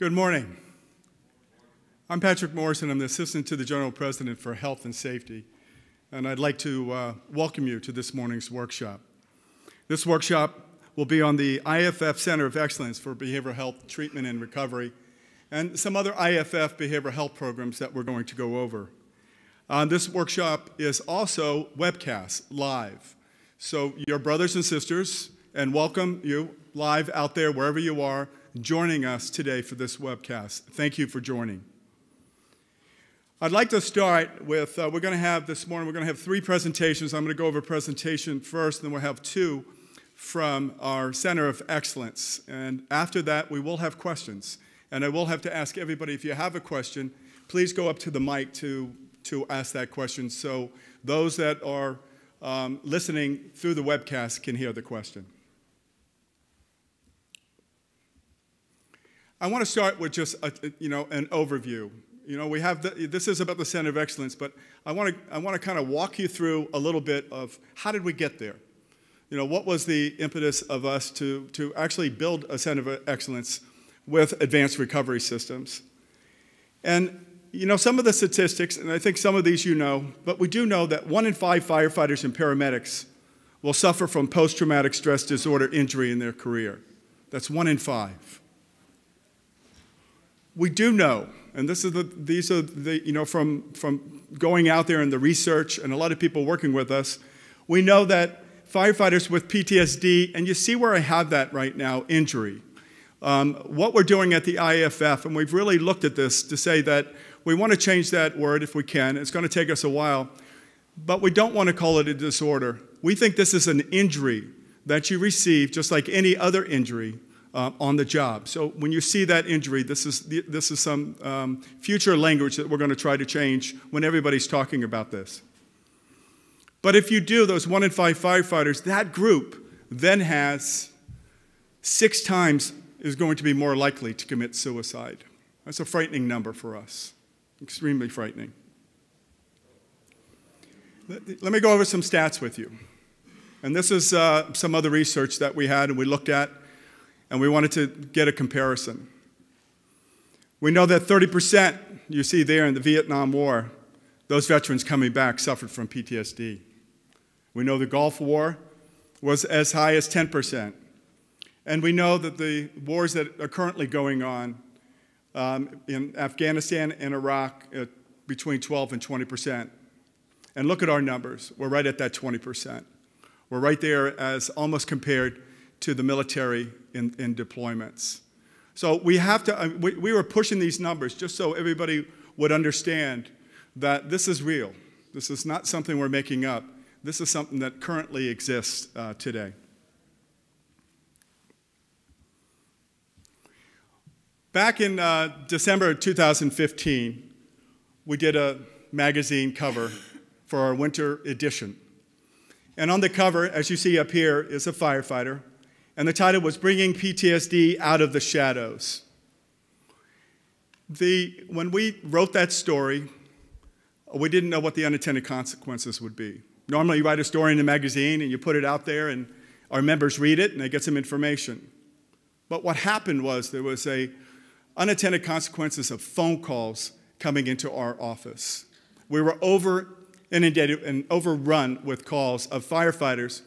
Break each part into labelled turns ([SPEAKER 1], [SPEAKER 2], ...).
[SPEAKER 1] Good morning. I'm Patrick Morrison. I'm the Assistant to the General President for Health and Safety, and I'd like to welcome you to this morning's workshop. This workshop will be on the IFF Center of Excellence for Behavioral Health Treatment and Recovery, and some other IFF behavioral health programs that we're going to go over. This workshop is also webcast live. So your brothers and sisters, and welcome you live out there wherever you are, joining us today for this webcast. Thank you for joining. I'd like to start with, we're going to have this morning, we're going to have three presentations. I'm going to go over a presentation first, and then we'll have two from our Center of Excellence. And after that, we will have questions. And I will have to ask everybody, if you have a question, please go up to the mic to ask that question so those that are listening through the webcast can hear the question. I want to start with just an overview. We have this is about the Center of Excellence, but I want to kind of walk you through a little bit of how did we get there. What was the impetus of us to actually build a Center of Excellence with advanced recovery systems. And some of the statistics, and I think some of these but we do know that 1 in 5 firefighters and paramedics will suffer from post-traumatic stress disorder injury in their career. That's 1 in 5. We do know, and these are from going out there and the research and a lot of people working with us, we know that firefighters with PTSD, and you see where I have that right now, injury. What we're doing at the IFF, and we've really looked at this to say that we want to change that word if we can. It's going to take us a while, but we don't want to call it a disorder. We think this is an injury that you receive just like any other injury on the job. So when you see that injury, this is some future language that we're going to try to change when everybody's talking about this. But if you do, those 1 in 5 firefighters, that group then has 6 times is going to be more likely to commit suicide. That's a frightening number for us, extremely frightening. Let me go over some stats with you. And this is some other research that we had and we looked at, and we wanted to get a comparison. We know that 30%, you see there in the Vietnam War, those veterans coming back suffered from PTSD. We know the Gulf War was as high as 10%. And we know that the wars that are currently going on in Afghanistan and Iraq, between 12 and 20%. And look at our numbers. We're right at that 20%. We're right there as almost compared to the military in deployments. So we have to, we were pushing these numbers just so everybody would understand that this is real. This is not something we're making up. This is something that currently exists today. Back in December 2015, we did a magazine cover for our winter edition. And on the cover, as you see up here, is a firefighter. And the title was Bringing PTSD Out of the Shadows. When we wrote that story, we didn't know what the unintended consequences would be. Normally, you write a story in a magazine and you put it out there and our members read it and they get some information. But what happened was there was unintended consequences of phone calls coming into our office. We were inundated and overrun with calls of firefighters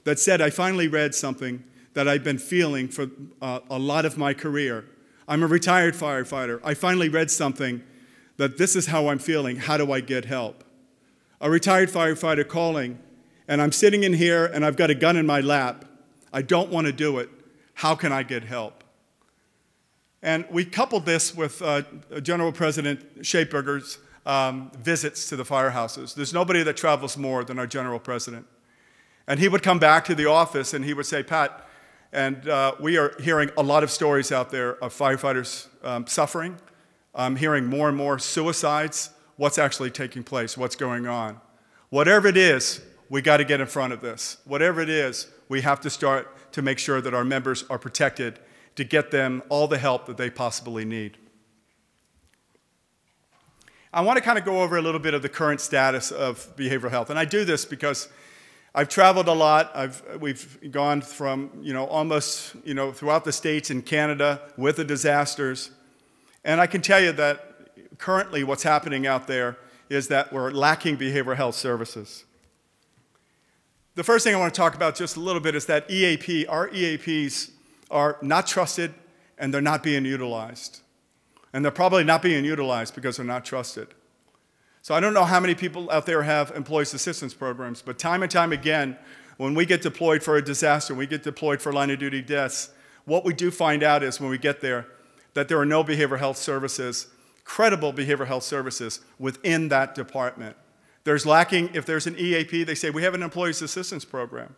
[SPEAKER 1] that said, I finally read something that I've been feeling for a lot of my career. I'm a retired firefighter. I finally read something that this is how I'm feeling. How do I get help? A retired firefighter calling, and I'm sitting in here and I've got a gun in my lap. I don't want to do it. How can I get help? And we coupled this with General President Shapeberger's visits to the firehouses. There's nobody that travels more than our General President. And he would come back to the office and he would say, Pat, and we are hearing a lot of stories out there of firefighters suffering. I'm hearing more and more suicides. What's actually taking place? What's going on? Whatever it is, we got to get in front of this. Whatever it is, we have to start to make sure that our members are protected to get them all the help that they possibly need. I want to kind of go over a little bit of the current status of behavioral health. And I do this because I've traveled a lot. We've gone from, almost, throughout the States and Canada with the disasters. And I can tell you that currently what's happening out there is that we're lacking behavioral health services. The first thing I want to talk about just a little bit is that our EAPs are not trusted and they're not being utilized. And they're probably not being utilized because they're not trusted. So I don't know how many people out there have employees assistance programs, but time and time again, when we get deployed for a disaster, we get deployed for line of duty deaths, what we do find out is when we get there that there are no behavioral health services, credible behavioral health services within that department. There's lacking, if there's an EAP, they say, we have an employees assistance program.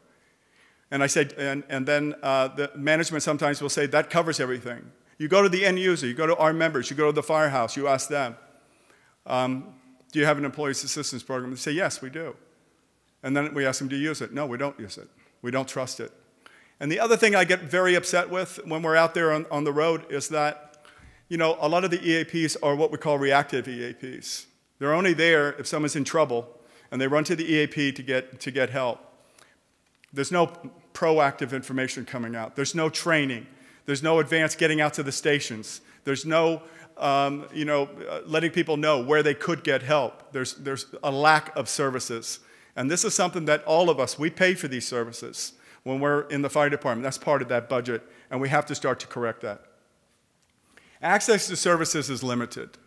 [SPEAKER 1] And I said, and then the management sometimes will say, that covers everything. You go to the end user, you go to our members, you go to the Firehouse, you ask them, do you have an employees assistance program? They say, yes, we do. And then we ask them, do you use it? No, we don't use it. We don't trust it. And the other thing I get very upset with when we're out there on the road is that, you know, a lot of the EAPs are what we call reactive EAPs. They're only there if someone's in trouble, and they run to the EAP to get help. There's no proactive information coming out. There's no training. There's no advance getting out to the stations. There's no letting people know where they could get help. There's a lack of services. And this is something that all of us, we pay for these services when we're in the fire department. That's part of that budget, and we have to start to correct that. Access to services is limited.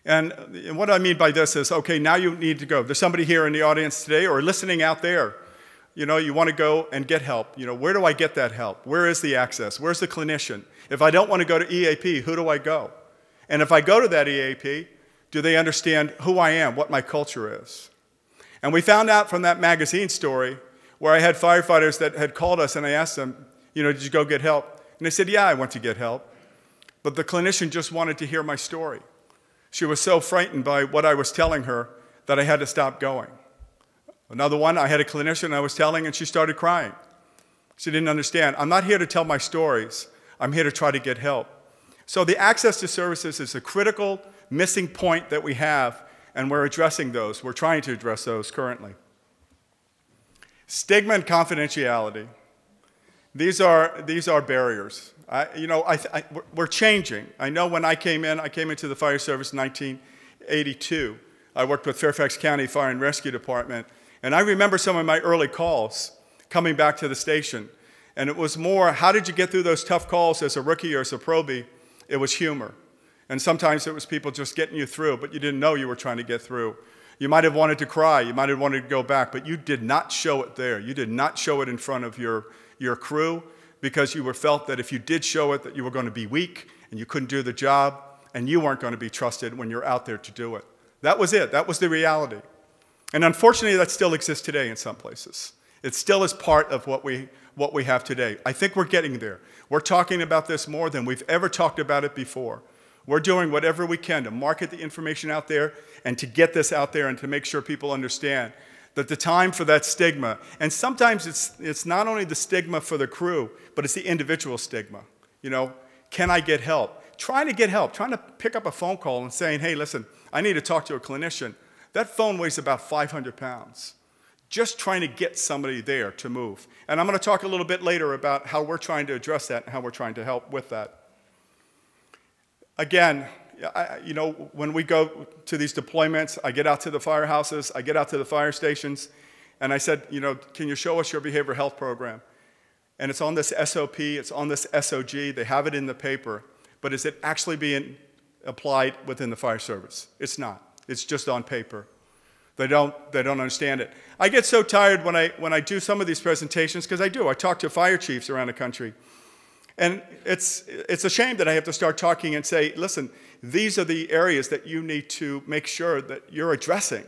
[SPEAKER 1] And what I mean by this is, okay, now you need to go. There's somebody here in the audience today or listening out there. You know, you want to go and get help. You know, where do I get that help? Where is the access? Where's the clinician? If I don't want to go to EAP, who do I go? And if I go to that EAP, do they understand who I am, what my culture is? And we found out from that magazine story where I had firefighters that had called us and I asked them, you know, did you go get help? And they said, yeah, I went to get help. But the clinician just wanted to hear my story. She was so frightened by what I was telling her that I had to stop going. Another one, I had a clinician I was telling and she started crying. She didn't understand. I'm not here to tell my stories. I'm here to try to get help. So the access to services is a critical missing point that we have, and we're addressing those. We're trying to address those currently. Stigma and confidentiality. These are barriers. We're changing. I know when I came into the fire service in 1982. I worked with Fairfax County Fire and Rescue Department, and I remember some of my early calls coming back to the station. And it was more, how did you get through those tough calls as a rookie or as a probie? It was humor. And sometimes it was people just getting you through, but you didn't know you were trying to get through. You might have wanted to cry, you might have wanted to go back, but you did not show it there. You did not show it in front of your crew because you felt that if you did show it, that you were going to be weak and you couldn't do the job and you weren't going to be trusted when you're out there to do it. That was it. That was the reality. And unfortunately, that still exists today in some places. It still is part of what we have today. I think we're getting there. We're talking about this more than we've ever talked about it before. We're doing whatever we can to market the information out there and to get this out there and to make sure people understand that the time for that stigma, and sometimes it's not only the stigma for the crew, but it's the individual stigma. You know, can I get help? Trying to get help, trying to pick up a phone call and saying, hey, listen, I need to talk to a clinician. That phone weighs about 500 pounds. Just trying to get somebody there to move. And I'm going to talk a little bit later about how we're trying to address that and how we're trying to help with that. Again, when we go to these deployments, I get out to the firehouses, I get out to the fire stations, and I said, can you show us your behavioral health program? And it's on this SOP, it's on this SOG, they have it in the paper, but is it actually being applied within the fire service? It's not. It's just on paper. They don't understand it. I get so tired when I do some of these presentations, because I talk to fire chiefs around the country. And it's a shame that I have to start talking and say, listen, these are the areas that you need to make sure that you're addressing.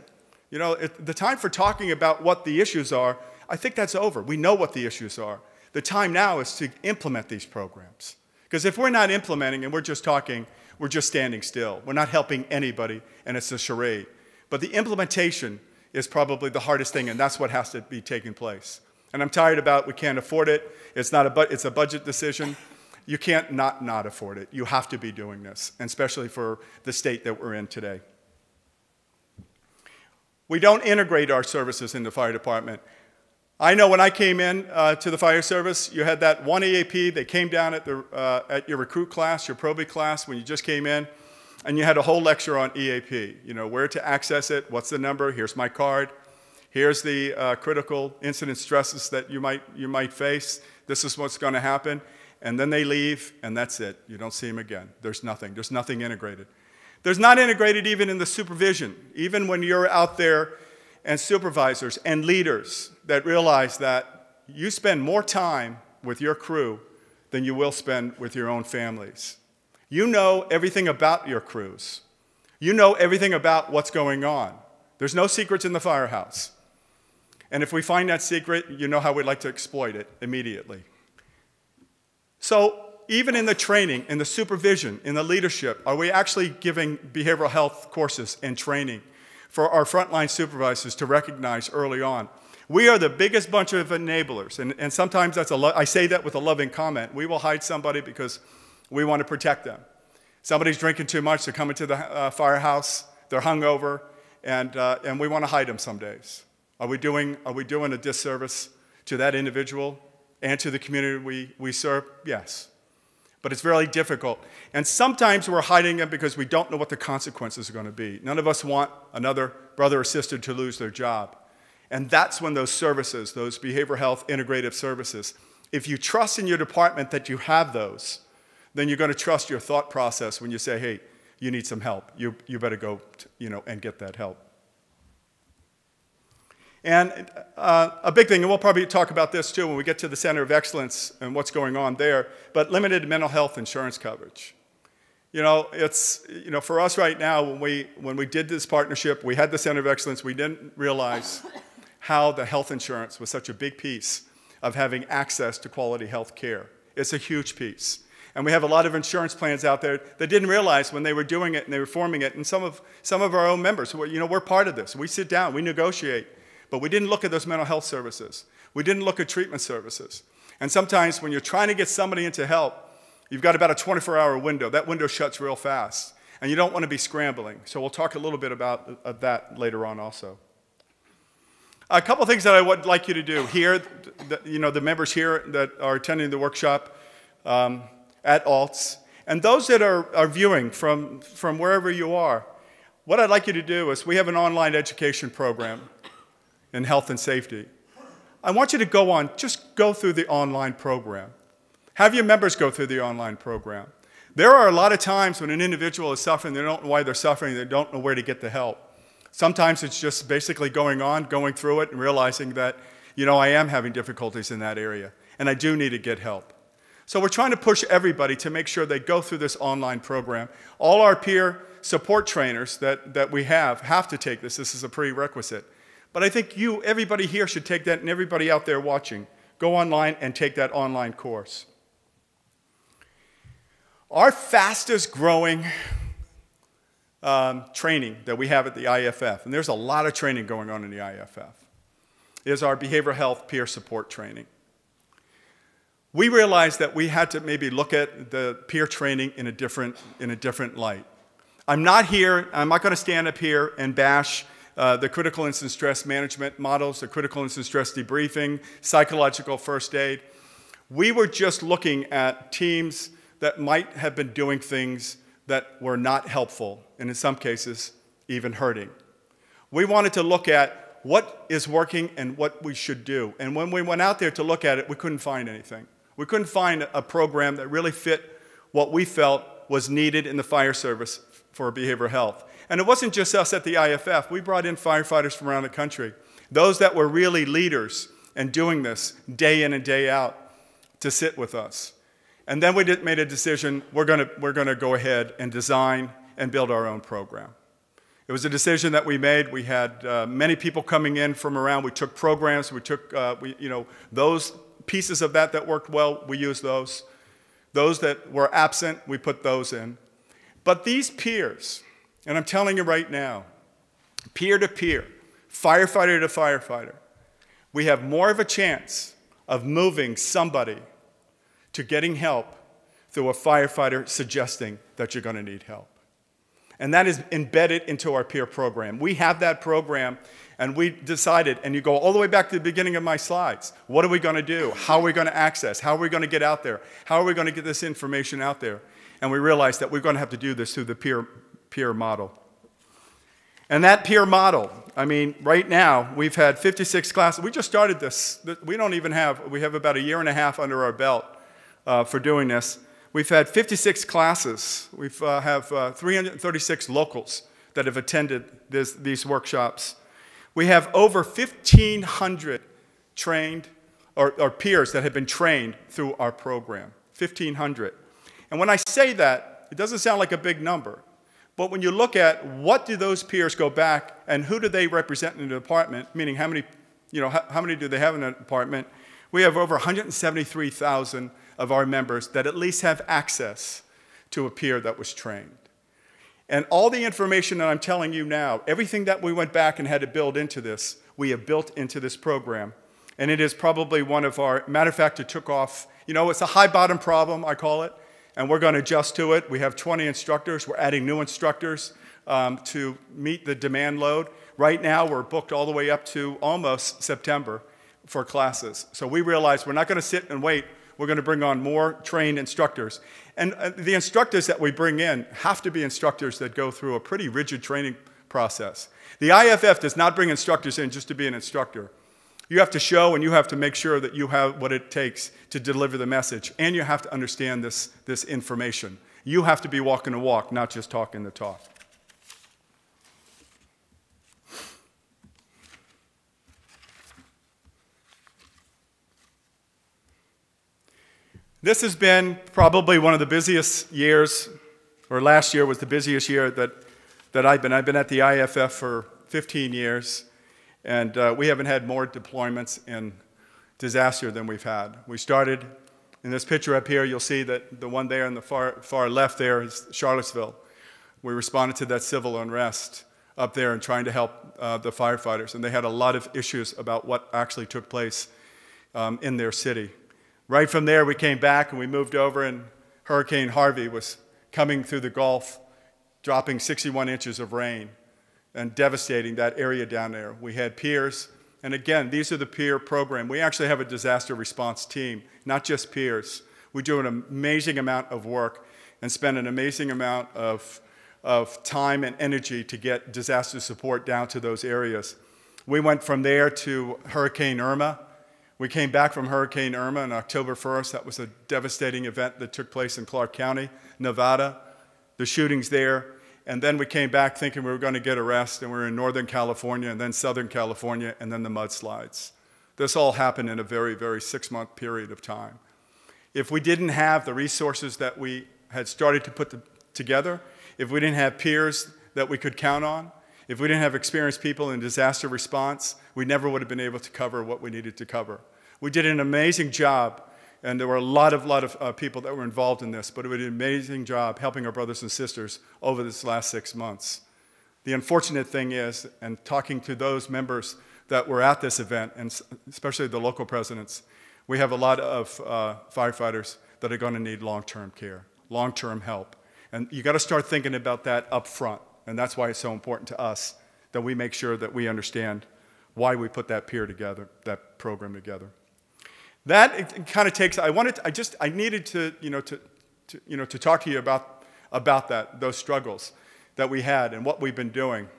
[SPEAKER 1] The time for talking about what the issues are, I think that's over. We know what the issues are. The time now is to implement these programs. Because if we're not implementing and we're just talking, we're just standing still. We're not helping anybody, and it's a charade. But the implementation is probably the hardest thing, and that's what has to be taking place. And I'm tired about we can't afford it. It's a budget decision. You can't not afford it. You have to be doing this, and especially for the state that we're in today. We don't integrate our services in the fire department. I know when I came in to the fire service, you had that one EAP. They came down at your recruit class, your probie class, when you just came in, and you had a whole lecture on EAP. You know, where to access it, what's the number, here's my card, here's the critical incident stresses that you might face, this is what's going to happen, and then they leave, and that's it. You don't see them again. There's nothing integrated. There's not integrated even in the supervision, even when you're out there and supervisors and leaders that realize that you spend more time with your crew than you will spend with your own families. You know everything about your crews. You know everything about what's going on. There's no secrets in the firehouse. And if we find that secret, you know how we'd like to exploit it immediately. So even in the training, in the supervision, in the leadership, are we actually giving behavioral health courses and training for our frontline supervisors to recognize early on? We are the biggest bunch of enablers, and sometimes I say that with a loving comment. We will hide somebody because we want to protect them. Somebody's drinking too much, they're coming to the firehouse, they're hungover, and we want to hide them some days. Are we doing a disservice to that individual and to the community we serve? Yes. But it's very difficult. And sometimes we're hiding them because we don't know what the consequences are going to be. None of us want another brother or sister to lose their job. And that's when those services, those behavioral health integrative services, if you trust in your department that you have those, then you're going to trust your thought process when you say, hey, you need some help. You better go and get that help. And a big thing, and we'll probably talk about this too when we get to the Center of Excellence and what's going on there, but limited mental health insurance coverage. It's, for us right now, when we did this partnership, we had the Center of Excellence, we didn't realize how the health insurance was such a big piece of having access to quality health care. It's a huge piece. And we have a lot of insurance plans out there that didn't realize when they were doing it and they were forming it, and some of our own members, we're part of this. We sit down, we negotiate. But we didn't look at those mental health services. We didn't look at treatment services. And sometimes when you're trying to get somebody into help, you've got about a 24-hour window. That window shuts real fast. And you don't want to be scrambling. So we'll talk a little bit about that later on also. A couple things that I would like you to do here, the members here that are attending the workshop at ALTS, and those that are viewing from wherever you are, what I'd like you to do is we have an online education program in health and safety. I want you to just go through the online program. Have your members go through the online program. There are a lot of times when an individual is suffering, they don't know why they're suffering, they don't know where to get the help. Sometimes it's just basically going through it and realizing that, I am having difficulties in that area, and I do need to get help. So we're trying to push everybody to make sure they go through this online program. All our peer support trainers that we have to take this. This is a prerequisite. But I think everybody here should take that, and everybody out there watching, go online and take that online course. Our fastest growing training that we have at the IFF, and there's a lot of training going on in the IFF, is our behavioral health peer support training. We realized that we had to maybe look at the peer training in a different light. I'm not going to stand up here and bash the critical incident stress management models, the critical incident stress debriefing, psychological first aid. We were just looking at teams that might have been doing things that were not helpful, and in some cases, even hurting. We wanted to look at what is working and what we should do. And when we went out there to look at it, we couldn't find anything. We couldn't find a program that really fit what we felt was needed in the fire service for behavioral health. And it wasn't just us at the IFF. We brought in firefighters from around the country, those that were really leaders and doing this day in and day out to sit with us. And then we made a decision, we're going to go ahead and design and build our own program. It was a decision that we made. We had many people coming in from around. We took programs. We took those pieces of that worked well, we used those. Those that were absent, we put those in. But these peers, and I'm telling you right now, peer-to-peer, firefighter to firefighter, we have more of a chance of moving somebody to getting help through a firefighter suggesting that you're going to need help. And that is embedded into our peer program. We have that program, And we decided, and you go all the way back to the beginning of my slides, what are we going to do? How are we going to access? How are we going to get out there? How are we going to get this information out there? And we realized that we're going to have to do this through the peer model. And that peer model, I mean, right now, we've had 56 classes. We just started this. We have about a year and a half under our belt for doing this. We've had 56 classes. We have 336 locals that have attended these workshops. We have over 1,500 trained, or peers that have been trained through our program, 1,500. And when I say that, it doesn't sound like a big number. But when you look at what do those peers go back and who do they represent in the department, meaning how many do they have in the department, we have over 173,000 of our members that at least have access to a peer that was trained. And all the information that I'm telling you now, everything that we went back and had to build into this, we have built into this program. And it is probably one of our, matter of fact, it took off, it's a high bottom problem, I call it, and we're going to adjust to it. We have 20 instructors. We're adding new instructors to meet the demand load. Right now, we're booked all the way up to almost September for classes. So we realized we're not going to sit and wait. We're going to bring on more trained instructors. And the instructors that we bring in have to be instructors that go through a pretty rigid training process. The IFF does not bring instructors in just to be an instructor. You have to show and you have to make sure that you have what it takes to deliver the message. And you have to understand this information. You have to be walking the walk, not just talking the talk. This has been probably one of the busiest years, or last year was the busiest year that I've been. I've been at the IFF for 15 years, and we haven't had more deployments in disaster than we've had. We started, in this picture up here, you'll see that the one there in the far left there is Charlottesville. We responded to that civil unrest up there and trying to help the firefighters, and they had a lot of issues about what actually took place in their city. Right from there, we came back and we moved over, and Hurricane Harvey was coming through the Gulf, dropping 61 inches of rain and devastating that area down there. We had peers, and again, these are the peer program. We actually have a disaster response team, not just peers. We do an amazing amount of work and spend an amazing amount of time and energy to get disaster support down to those areas. We went from there to Hurricane Irma. We came back from Hurricane Irma on October 1st. That was a devastating event that took place in Clark County, Nevada. The shootings there. And then we came back thinking we were going to get a rest, and we were in Northern California, and then Southern California, and then the mudslides. This all happened in a very, very 6-month period of time. If we didn't have the resources that we had started to put together, if we didn't have peers that we could count on, if we didn't have experienced people in disaster response, we never would have been able to cover what we needed to cover. We did an amazing job, and there were a lot of people that were involved in this, but we did an amazing job helping our brothers and sisters over this last 6 months. The unfortunate thing is, and talking to those members that were at this event, and especially the local presidents, we have a lot of firefighters that are going to need long-term care, long-term help. And you got to start thinking about that up front. And that's why it's so important to us that we make sure that we understand why we put that peer together, that program together. That it kind of takes. I needed to talk to you about that, those struggles that we had and what we've been doing.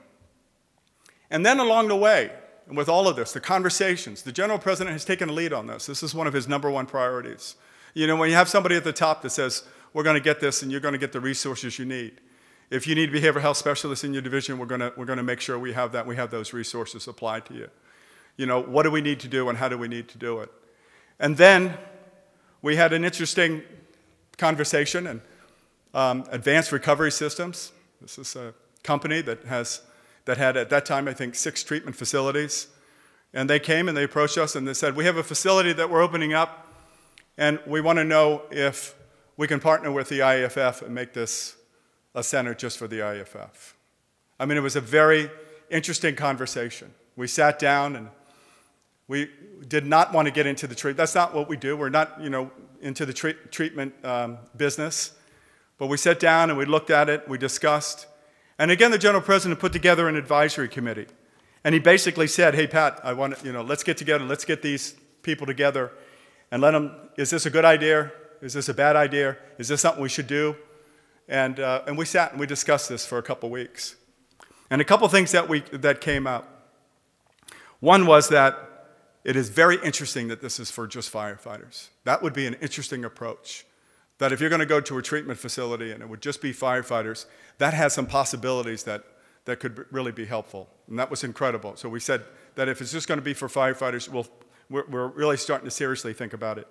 [SPEAKER 1] And then along the way, and with all of this, the conversations, the general president has taken a lead on this. This is one of his #1 priorities. When you have somebody at the top that says, we're going to get this and you're going to get the resources you need. If you need behavioral health specialists in your division, we're going to make sure we have that. We have those resources applied to you. What do we need to do and how do we need to do it? And then we had an interesting conversation and Advanced Recovery Systems. This is a company that had at that time, I think, 6 treatment facilities. And they came and they approached us and they said, we have a facility that we're opening up and we want to know if we can partner with the IFF and make this a center just for the IFF. I mean, it was a very interesting conversation. We sat down and we did not want to get into the treatment. That's not what we do. We're not, into the treatment business. But we sat down and we looked at it, we discussed. And again, the general president put together an advisory committee. And he basically said, hey, Pat, I want to, let's get together, let's get these people together and let them, is this a good idea? Is this a bad idea? Is this something we should do? And we sat and we discussed this for a couple weeks. And a couple things that came out. One was that it is very interesting that this is for just firefighters. That would be an interesting approach. That if you're going to go to a treatment facility and it would just be firefighters, that has some possibilities that could really be helpful. And that was incredible. So we said that if it's just going to be for firefighters, we're really starting to seriously think about it.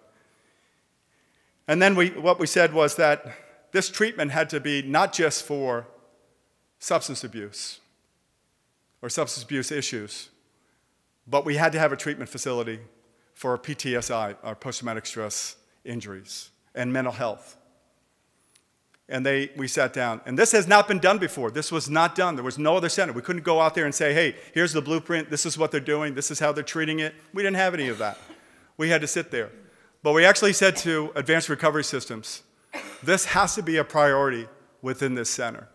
[SPEAKER 1] And then what we said was that this treatment had to be not just for substance abuse or substance abuse issues, but we had to have a treatment facility for PTSI, our post-traumatic stress injuries, and mental health. And we sat down. And this has not been done before. This was not done. There was no other center. We couldn't go out there and say, hey, here's the blueprint. This is what they're doing. This is how they're treating it. We didn't have any of that. We had to sit there. But we actually said to Advanced Recovery Systems, this has to be a priority within this center.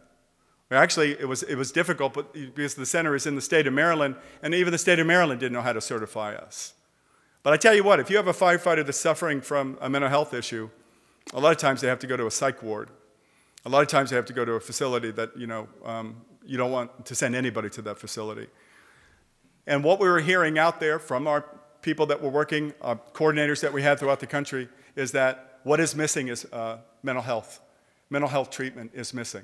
[SPEAKER 1] Actually, it was difficult because the center is in the state of Maryland, and even the state of Maryland didn't know how to certify us. But I tell you what, if you have a firefighter that's suffering from a mental health issue, a lot of times they have to go to a psych ward. A lot of times they have to go to a facility that, you don't want to send anybody to that facility. And what we were hearing out there from our people that were working, coordinators that we had throughout the country, is that what is missing is mental health. Mental health treatment is missing.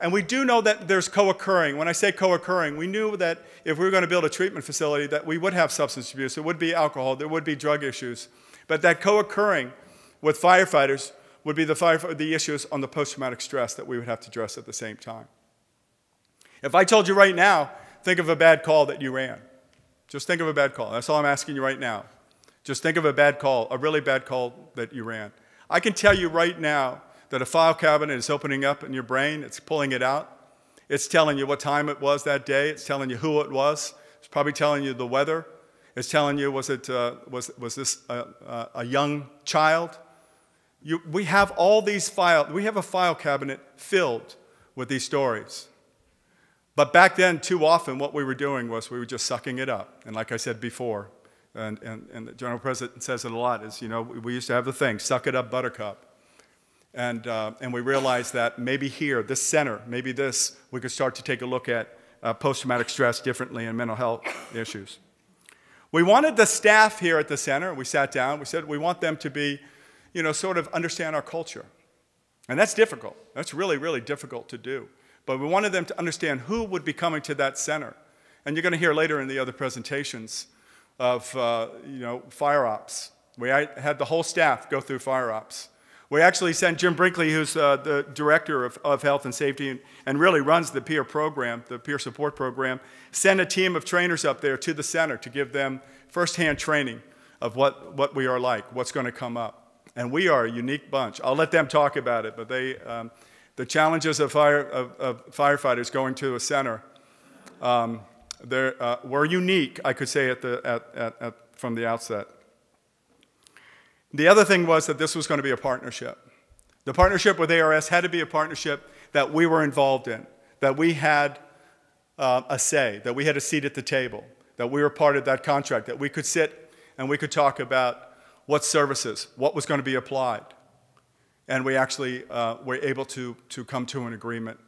[SPEAKER 1] And we do know that there's co-occurring. When I say co-occurring, we knew that if we were going to build a treatment facility that we would have substance abuse, there would be alcohol, there would be drug issues. But that co-occurring with firefighters would be the issues on the post-traumatic stress that we would have to address at the same time. If I told you right now, think of a bad call that you ran. Just think of a bad call. That's all I'm asking you right now. Just think of a bad call, a really bad call that you ran. I can tell you right now that a file cabinet is opening up in your brain. It's pulling it out. It's telling you what time it was that day. It's telling you who it was. It's probably telling you the weather. It's telling you, was this a young child? We have all these files. We have a file cabinet filled with these stories. But back then, too often, what we were doing was we were just sucking it up. And like I said before, and the General President says it a lot, is, we used to have the thing, suck it up, buttercup. And we realized that maybe here, this center, maybe this, we could start to take a look at post-traumatic stress differently and mental health issues. We wanted the staff here at the center, we sat down, we said we want them to be, sort of understand our culture. And that's difficult. That's really, really difficult to do. But we wanted them to understand who would be coming to that center. And you're going to hear later in the other presentations of, fire ops. We had the whole staff go through fire ops. We actually sent Jim Brinkley, who's the director of health and safety and really runs the peer program, the peer support program, sent a team of trainers up there to the center to give them firsthand training of what we are like, what's going to come up. And we are a unique bunch. I'll let them talk about it, but the challenges of firefighters going to a center, were unique, I could say, from the outset. The other thing was that this was going to be a partnership. The partnership with ARS had to be a partnership that we were involved in, that we had a say, that we had a seat at the table, that we were part of that contract, that we could sit and we could talk about what services, what was going to be applied. And we actually were able to come to an agreement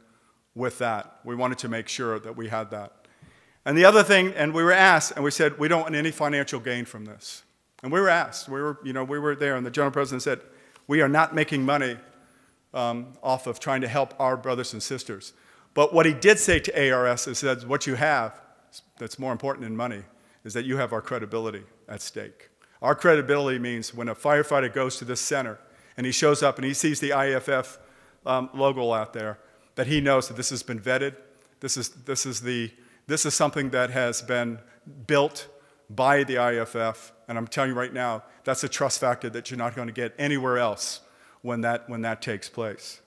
[SPEAKER 1] with that. We wanted to make sure that we had that. And the other thing, and we were asked, and we said, we don't want any financial gain from this. And we were asked, we were there, and the General President said, we are not making money off of trying to help our brothers and sisters. But what he did say to ARS is that what you have, that's more important than money, is that you have our credibility at stake. Our credibility means when a firefighter goes to this center and he shows up and he sees the IFF logo out there, that he knows that this has been vetted. This is something that has been built by the IFF, and I'm telling you right now, that's a trust factor that you're not going to get anywhere else when that takes place.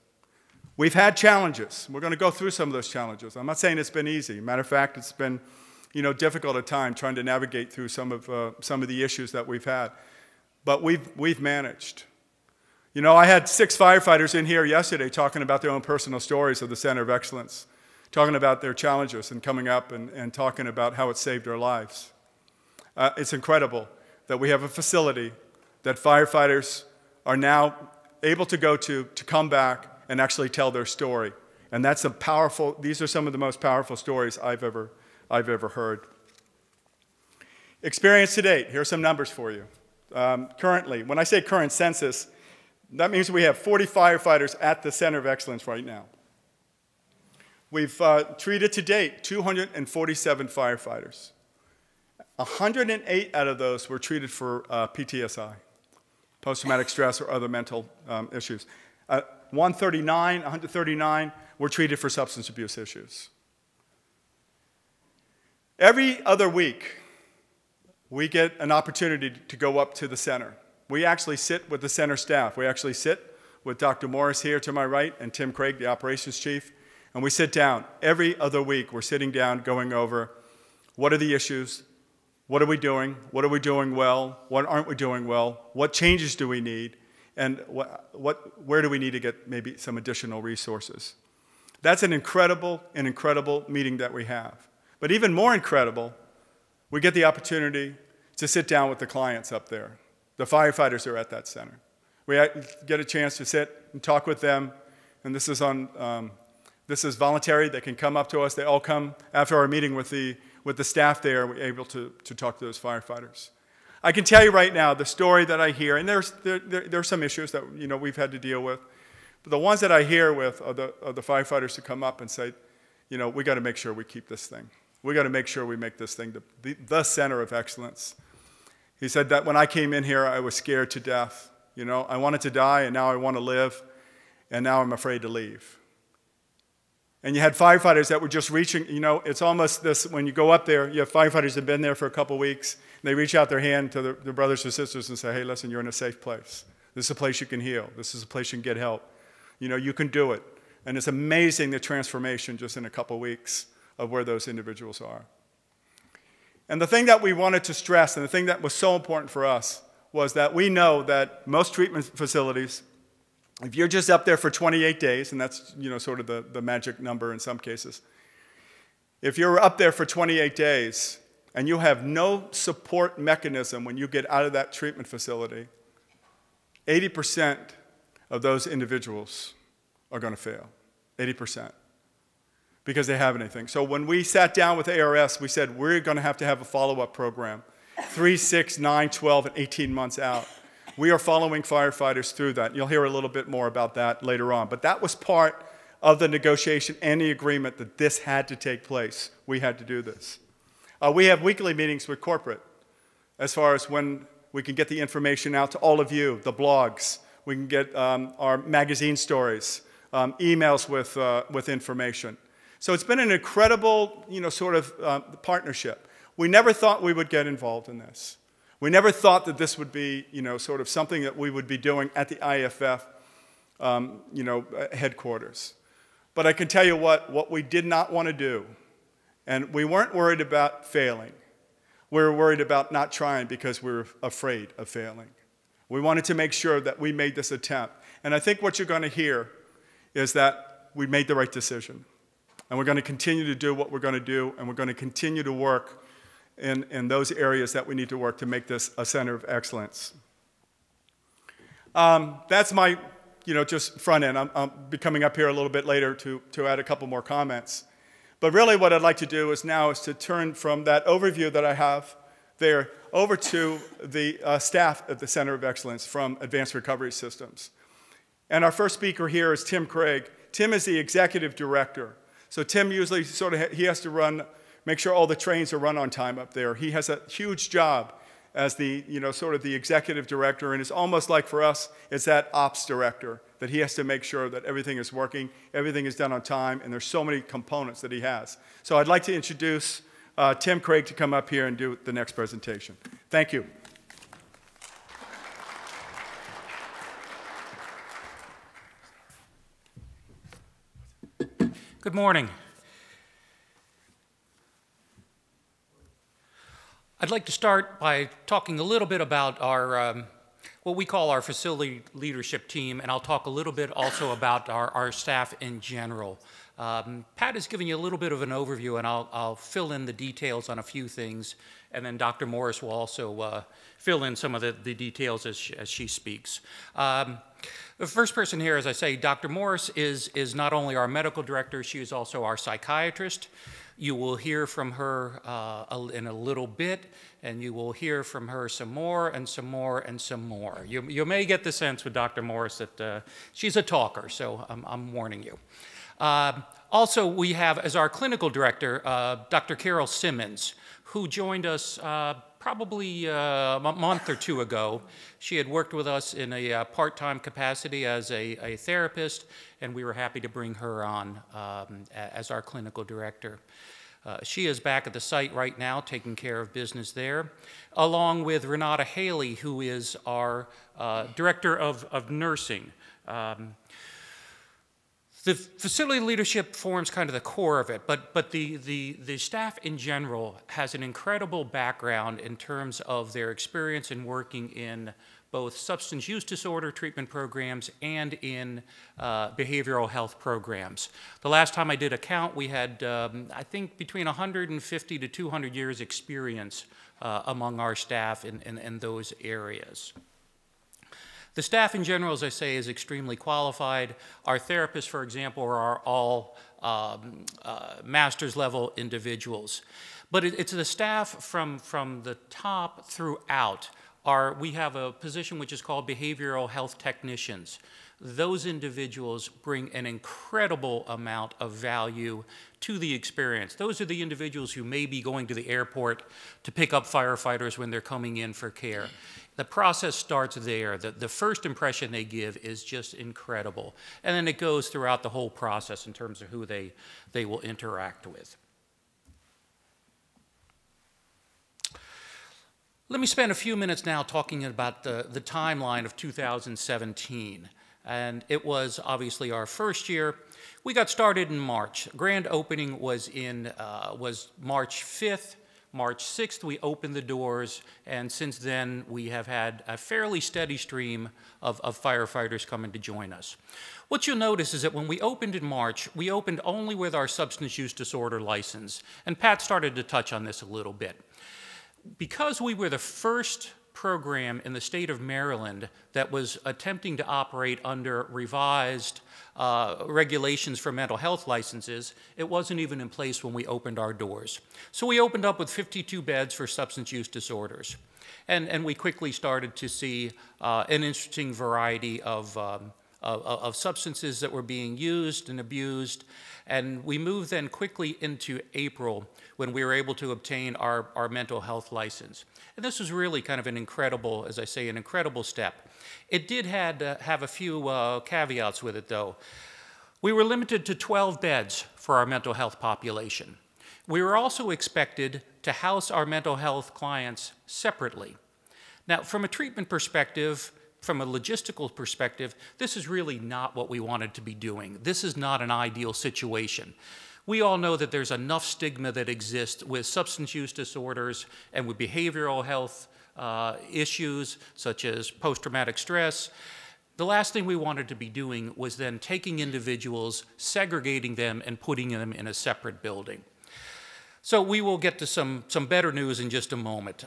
[SPEAKER 1] We've had challenges. We're going to go through some of those challenges. I'm not saying it's been easy. Matter of fact, it's been difficult at times trying to navigate through some of the issues that we've had. But we've managed. I had 6 firefighters in here yesterday talking about their own personal stories of the Center of Excellence, talking about their challenges and coming up and talking about how it saved their lives. It's incredible that we have a facility that firefighters are now able to go to come back and actually tell their story. And that's these are some of the most powerful stories I've ever heard. Experience to date, here are some numbers for you. Currently, when I say current census, that means we have 40 firefighters at the Center of Excellence right now. We've treated to date 247 firefighters. 108 out of those were treated for PTSI, post-traumatic stress or other mental issues. 139 were treated for substance abuse issues. Every other week, we get an opportunity to go up to the center. We actually sit with the center staff. We actually sit with Dr. Morris here to my right and Tim Craig, the operations chief, and we sit down. Every other week, we're sitting down going over what are the issues, what are we doing well, what aren't we doing well, what changes do we need, and where do we need to get maybe some additional resources. That's an incredible meeting that we have. But even more incredible, we get the opportunity to sit down with the clients up there. The firefighters are at that center. We get a chance to sit and talk with them, and this is voluntary. They can come up to us. They all come after our meeting with the staff there. We're able to talk to those firefighters. I can tell you right now the story that I hear, and there are some issues that we've had to deal with, but the ones that I hear with are the firefighters who come up and say, we got to make sure we keep this thing. We got to make sure we make this thing the center of excellence. He said that when I came in here, I was scared to death. I wanted to die, and now I want to live, and now I'm afraid to leave. And you had firefighters that were just reaching, it's almost this, when you go up there, you have firefighters that have been there for a couple weeks, and they reach out their hand to their brothers or sisters and say, hey, listen, you're in a safe place. This is a place you can heal. This is a place you can get help. You can do it. And it's amazing the transformation just in a couple weeks of where those individuals are. And the thing that we wanted to stress, and the thing that was so important for us, was that we know that most treatment facilities, if you're just up there for 28 days, and that's sort of the magic number in some cases, if you're up there for 28 days and you have no support mechanism when you get out of that treatment facility, 80% of those individuals are going to fail, 80%, because they have anything. So when we sat down with ARS, we said we're going to have a follow-up program, 3, 6, 9, 12, and 18 months out. We are following firefighters through that. You'll hear a little bit more about that later on. But that was part of the negotiation and the agreement that this had to take place. We had to do this. We have weekly meetings with corporate as far as when we can get the information out to all of you, the blogs. We can get our magazine stories, emails with information. So it's been an incredible, partnership. We never thought we would get involved in this. We never thought that this would be, something that we would be doing at the IFF, headquarters. But I can tell you what we did not want to do, and we weren't worried about failing. We were worried about not trying because we were afraid of failing. We wanted to make sure that we made this attempt. And I think what you're going to hear is that we made the right decision. And we're going to continue to do what we're going to do, and we're going to continue to work in those areas that we need to work to make this a center of excellence. That's my, just front end. I'll be coming up here a little bit later to add a couple more comments. But really what I'd like to do is to turn from that overview that I have there over to the staff at the Center of Excellence from Advanced Recovery Systems. And our first speaker here is Tim Craig. Tim is the executive director. So Tim usually he has to make sure all the trains are run on time up there. He has a huge job as the, the executive director, and it's almost like for us, it's that ops director, that he has to make sure that everything is working, everything is done on time, and there's so many components that he has. So I'd like to introduce Tim Craig to come up here and do the next presentation. Thank you.
[SPEAKER 2] Good morning. I'd like to start by talking a little bit about our, what we call our facility leadership team, and I'll talk a little bit also about our staff in general. Pat has given you a little bit of an overview, and I'll fill in the details on a few things, and then Dr. Morris will also fill in some of the details as she speaks. The first person here, as I say, Dr. Morris is not only our medical director, she is also our psychiatrist. You will hear from her in a little bit, and you will hear from her some more and some more and some more. You may get the sense with Dr. Morris that she's a talker, so I'm warning you. Also, we have as our clinical director, Dr. Carol Simmons, who joined us probably a month or two ago. She had worked with us in a part-time capacity as a therapist, and we were happy to bring her on as our clinical director. She is back at the site right now taking care of business there, along with Renata Haley, who is our director of nursing. The facility leadership forms kind of the core of it, but the staff in general has an incredible background in terms of their experience in working in both substance use disorder treatment programs and in behavioral health programs. The last time I did a count, we had, I think, between 150 to 200 years experience among our staff in those areas. The staff in general, as I say, is extremely qualified. Our therapists, for example, are all master's level individuals. But it's the staff from the top throughout. We have a position which is called behavioral health technicians. Those individuals bring an incredible amount of value to the experience. Those are the individuals who may be going to the airport to pick up firefighters when they're coming in for care. The process starts there. The first impression they give is just incredible. And then it goes throughout the whole process in terms of who they will interact with. Let me spend a few minutes now talking about the timeline of 2017. And it was obviously our first year. We got started in March. Grand opening was March 5th. March 6th, we opened the doors, and since then, we have had a fairly steady stream of firefighters coming to join us. What you'll notice is that when we opened in March, we opened only with our substance use disorder license, and Pat started to touch on this a little bit. Because we were the first program in the state of Maryland that was attempting to operate under revised regulations for mental health licenses, it wasn't even in place when we opened our doors. So we opened up with 52 beds for substance use disorders. And we quickly started to see an interesting variety of substances that were being used and abused. And we moved then quickly into April when we were able to obtain our mental health license. And this was really kind of an incredible, as I say, an incredible step. It did have a few caveats with it, though. We were limited to 12 beds for our mental health population. We were also expected to house our mental health clients separately. Now, from a treatment perspective, from a logistical perspective, this is really not what we wanted to be doing. This is not an ideal situation. We all know that there's enough stigma that exists with substance use disorders and with behavioral health issues such as post-traumatic stress. The last thing we wanted to be doing was then taking individuals, segregating them, and putting them in a separate building. So we will get to some better news in just a moment.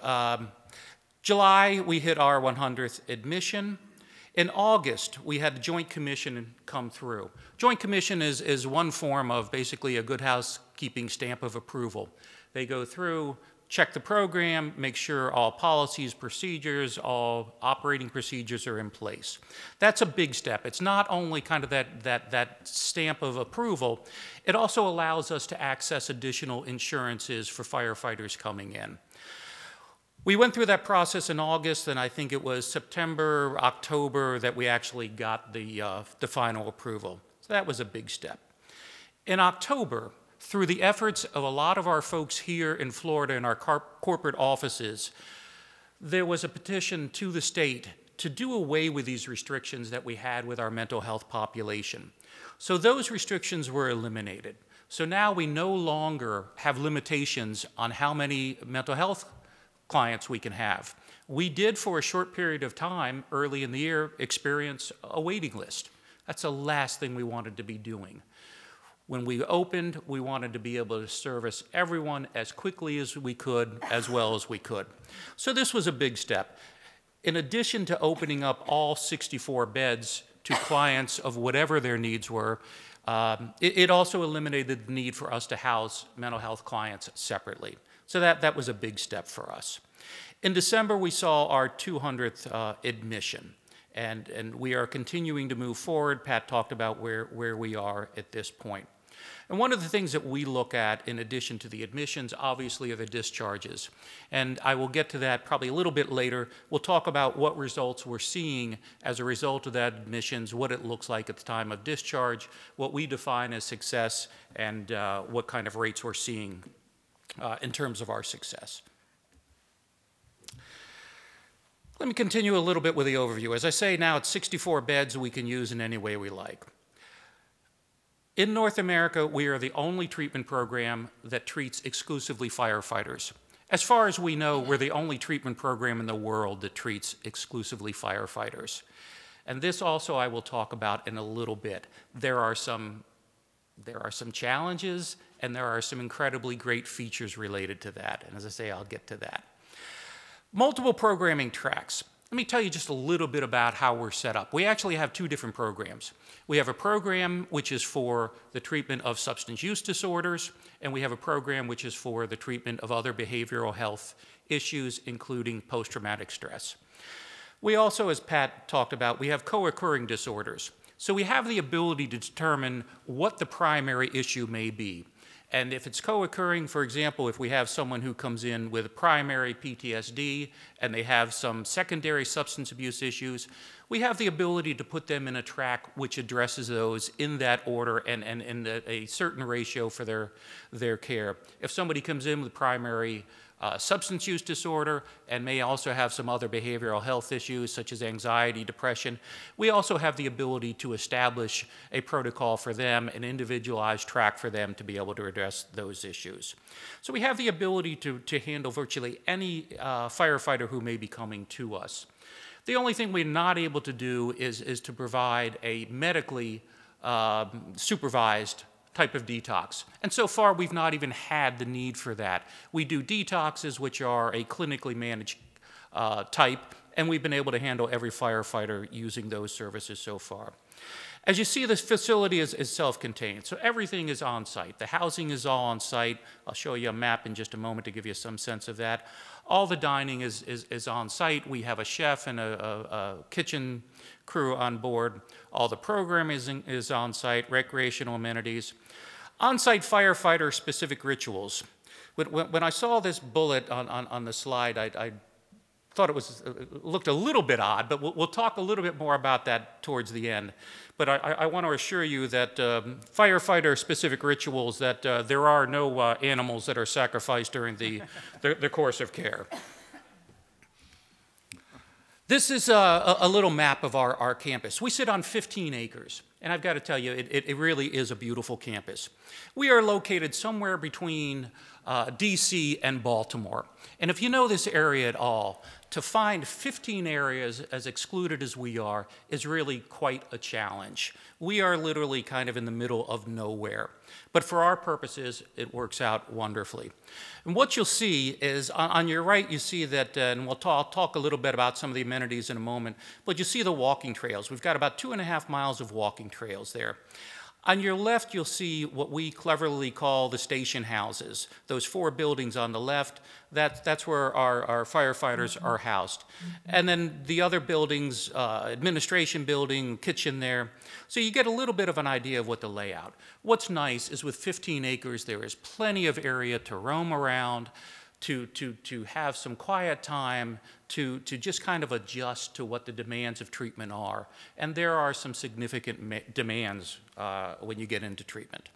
[SPEAKER 2] July, we hit our 100th admission. In August, we had the Joint Commission come through. Joint Commission is one form of basically a good housekeeping stamp of approval. They go through, check the program, make sure all policies, procedures, all operating procedures are in place. That's a big step. It's not only kind of that stamp of approval, it also allows us to access additional insurances for firefighters coming in. We went through that process in August, and I think it was September, October that we actually got the final approval. So that was a big step. In October, through the efforts of a lot of our folks here in Florida in our corporate offices, there was a petition to the state to do away with these restrictions that we had with our mental health population. So those restrictions were eliminated. So now we no longer have limitations on how many mental health clients we can have. We did, for a short period of time early in the year, experience a waiting list. That's the last thing we wanted to be doing. When we opened, we wanted to be able to service everyone as quickly as we could, as well as we could. So this was a big step. In addition to opening up all 64 beds to clients of whatever their needs were, it also eliminated the need for us to house mental health clients separately. So that was a big step for us. In December, we saw our 200th admission, and we are continuing to move forward. Pat talked about where we are at this point. And one of the things that we look at, in addition to the admissions, obviously, are the discharges. And I will get to that probably a little bit later. We'll talk about what results we're seeing as a result of that admissions, what it looks like at the time of discharge, what we define as success, and what kind of rates we're seeing in terms of our success. Let me continue a little bit with the overview. As I say, now it's 64 beds we can use in any way we like. In North America, we are the only treatment program that treats exclusively firefighters. As far as we know, we're the only treatment program in the world that treats exclusively firefighters. And this also I will talk about in a little bit. There are some challenges, and there are some incredibly great features related to that. And as I say, I'll get to that. Multiple programming tracks. Let me tell you just a little bit about how we're set up. We actually have two different programs. We have a program which is for the treatment of substance use disorders, and we have a program which is for the treatment of other behavioral health issues, including post-traumatic stress. We also, as Pat talked about, we have co-occurring disorders. So we have the ability to determine what the primary issue may be. And if it's co-occurring, for example, if we have someone who comes in with primary PTSD and they have some secondary substance abuse issues, we have the ability to put them in a track which addresses those in that order and in a certain ratio for their care. If somebody comes in with primary substance use disorder and may also have some other behavioral health issues such as anxiety, depression, we also have the ability to establish a protocol for them, an individualized track for them to be able to address those issues. So we have the ability to handle virtually any firefighter who may be coming to us. The only thing we're not able to do is to provide a medically supervised type of detox. And so far, we've not even had the need for that. We do detoxes, which are a clinically managed type, and we've been able to handle every firefighter using those services so far. As you see, this facility is self-contained, so everything is on-site. The housing is all on-site. I'll show you a map in just a moment to give you some sense of that. All the dining is on-site. We have a chef and a kitchen crew on board. All the programming is on-site, recreational amenities. On-site firefighter-specific rituals. When I saw this bullet on the slide, I thought it looked a little bit odd, but we'll talk a little bit more about that towards the end. But I want to assure you that firefighter-specific rituals, that there are no animals that are sacrificed during the course of care. This is a little map of our campus. We sit on 15 acres. And I've got to tell you, it really is a beautiful campus. We are located somewhere between DC and Baltimore. And if you know this area at all, to find 15 areas as excluded as we are is really quite a challenge. We are literally kind of in the middle of nowhere. But for our purposes, it works out wonderfully. And what you'll see is, on your right, you see that, and we'll talk a little bit about some of the amenities in a moment, but you see the walking trails. We've got about 2.5 miles of walking trails there. On your left, you'll see what we cleverly call the station houses. Those 4 buildings on the left, that's where our firefighters are housed. And then the other buildings, administration building, kitchen there. So you get a little bit of an idea of what the layout. What's nice is with 15 acres, there is plenty of area to roam around, to have some quiet time, to just kind of adjust to what the demands of treatment are. And there are some significant demands when you get into treatment.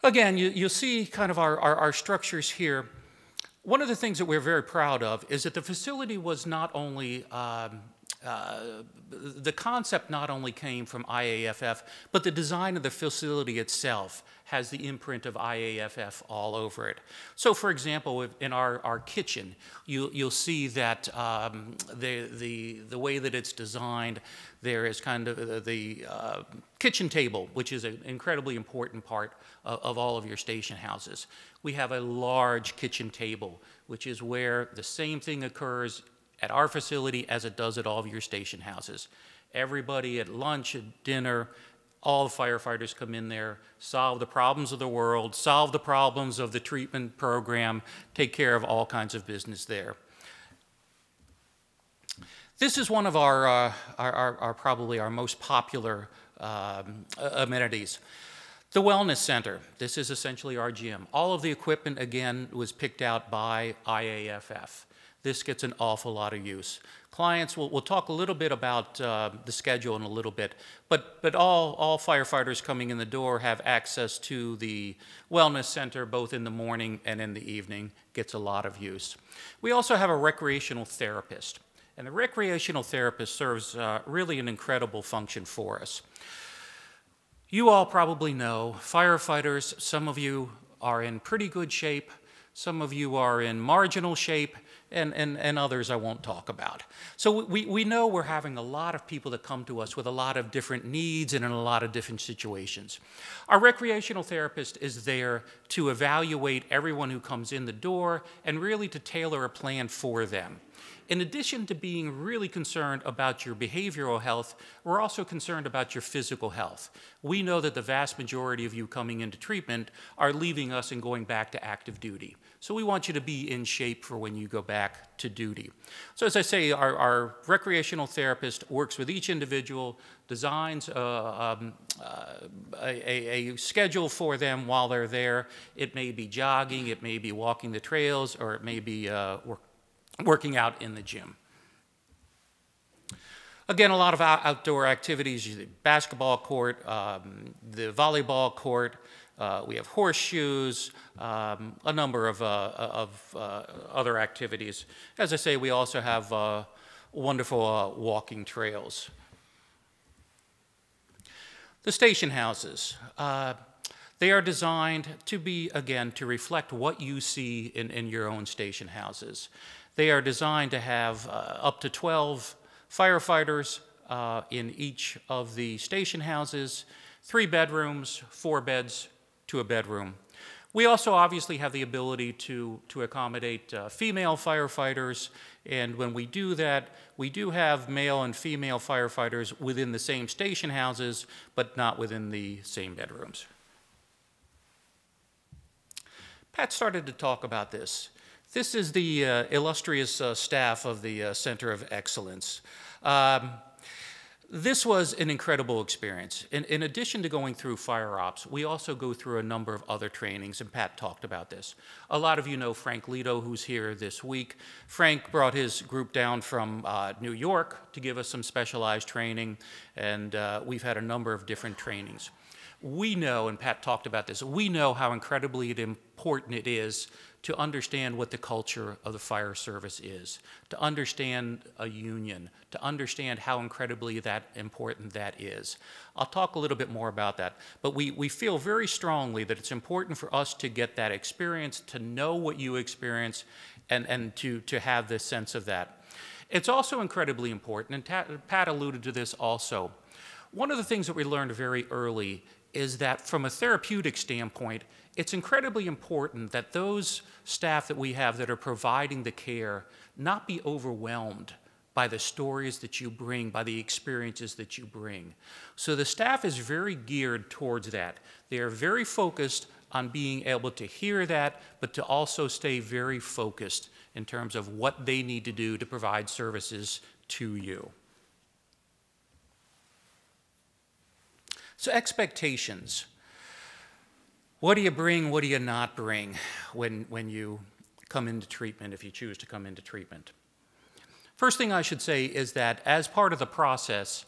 [SPEAKER 2] Again, you'll see kind of our structures here. One of the things that we're very proud of is that the facility was not only the concept not only came from IAFF, but the design of the facility itself has the imprint of IAFF all over it. So, for example, in our kitchen, you'll see that the way that it's designed, there is kind of the kitchen table, which is an incredibly important part of all of your station houses. We have a large kitchen table, which is where the same thing occurs at our facility as it does at all of your station houses. Everybody at lunch, at dinner, all the firefighters come in there, solve the problems of the world, solve the problems of the treatment program, take care of all kinds of business there. This is one of our probably our most popular amenities. The Wellness Center. This is essentially our gym. All of the equipment, again, was picked out by IAFF. This gets an awful lot of use. Clients, we'll talk a little bit about the schedule in a little bit, but all firefighters coming in the door have access to the Wellness Center both in the morning and in the evening. Gets a lot of use. We also have a recreational therapist, and the recreational therapist serves really an incredible function for us. You all probably know firefighters, some of you are in pretty good shape, some of you are in marginal shape, and others I won't talk about. So we know we're having a lot of people that come to us with a lot of different needs and in a lot of different situations. Our recreational therapist is there to evaluate everyone who comes in the door and really to tailor a plan for them. In addition to being really concerned about your behavioral health, we're also concerned about your physical health. We know that the vast majority of you coming into treatment are leaving us and going back to active duty. So we want you to be in shape for when you go back to duty. So as I say, our recreational therapist works with each individual, designs a schedule for them while they're there. It may be jogging, it may be walking the trails, or it may be working out in the gym. Again, a lot of outdoor activities, the basketball court, the volleyball court, we have horseshoes, a number of other activities. As I say, we also have wonderful walking trails. The station houses. They are designed to be, again, to reflect what you see in your own station houses. They are designed to have up to 12 firefighters in each of the station houses, 3 bedrooms, 4 beds to a bedroom. We also obviously have the ability to accommodate female firefighters, and when we do that, we do have male and female firefighters within the same station houses, but not within the same bedrooms. Pat started to talk about this. This is the illustrious staff of the Center of Excellence. This was an incredible experience. In addition to going through fire ops, we also go through a number of other trainings, and Pat talked about this. A lot of you know Frank Lito, who's here this week. Frank brought his group down from New York to give us some specialized training, and we've had a number of different trainings. We know, and Pat talked about this, we know how incredibly important it is to understand what the culture of the fire service is, to understand a union, to understand how incredibly important that is. I'll talk a little bit more about that, but we feel very strongly that it's important for us to get that experience, to know what you experience, and to have this sense of that. It's also incredibly important, and Pat alluded to this also. One of the things that we learned very early is that from a therapeutic standpoint, it's incredibly important that those staff that we have that are providing the care not be overwhelmed by the stories that you bring, by the experiences that you bring. So the staff is very geared towards that. They are very focused on being able to hear that, but to also stay very focused in terms of what they need to do to provide services to you. So expectations. What do you bring, what do you not bring when you come into treatment, if you choose to come into treatment? First thing I should say is that as part of the process,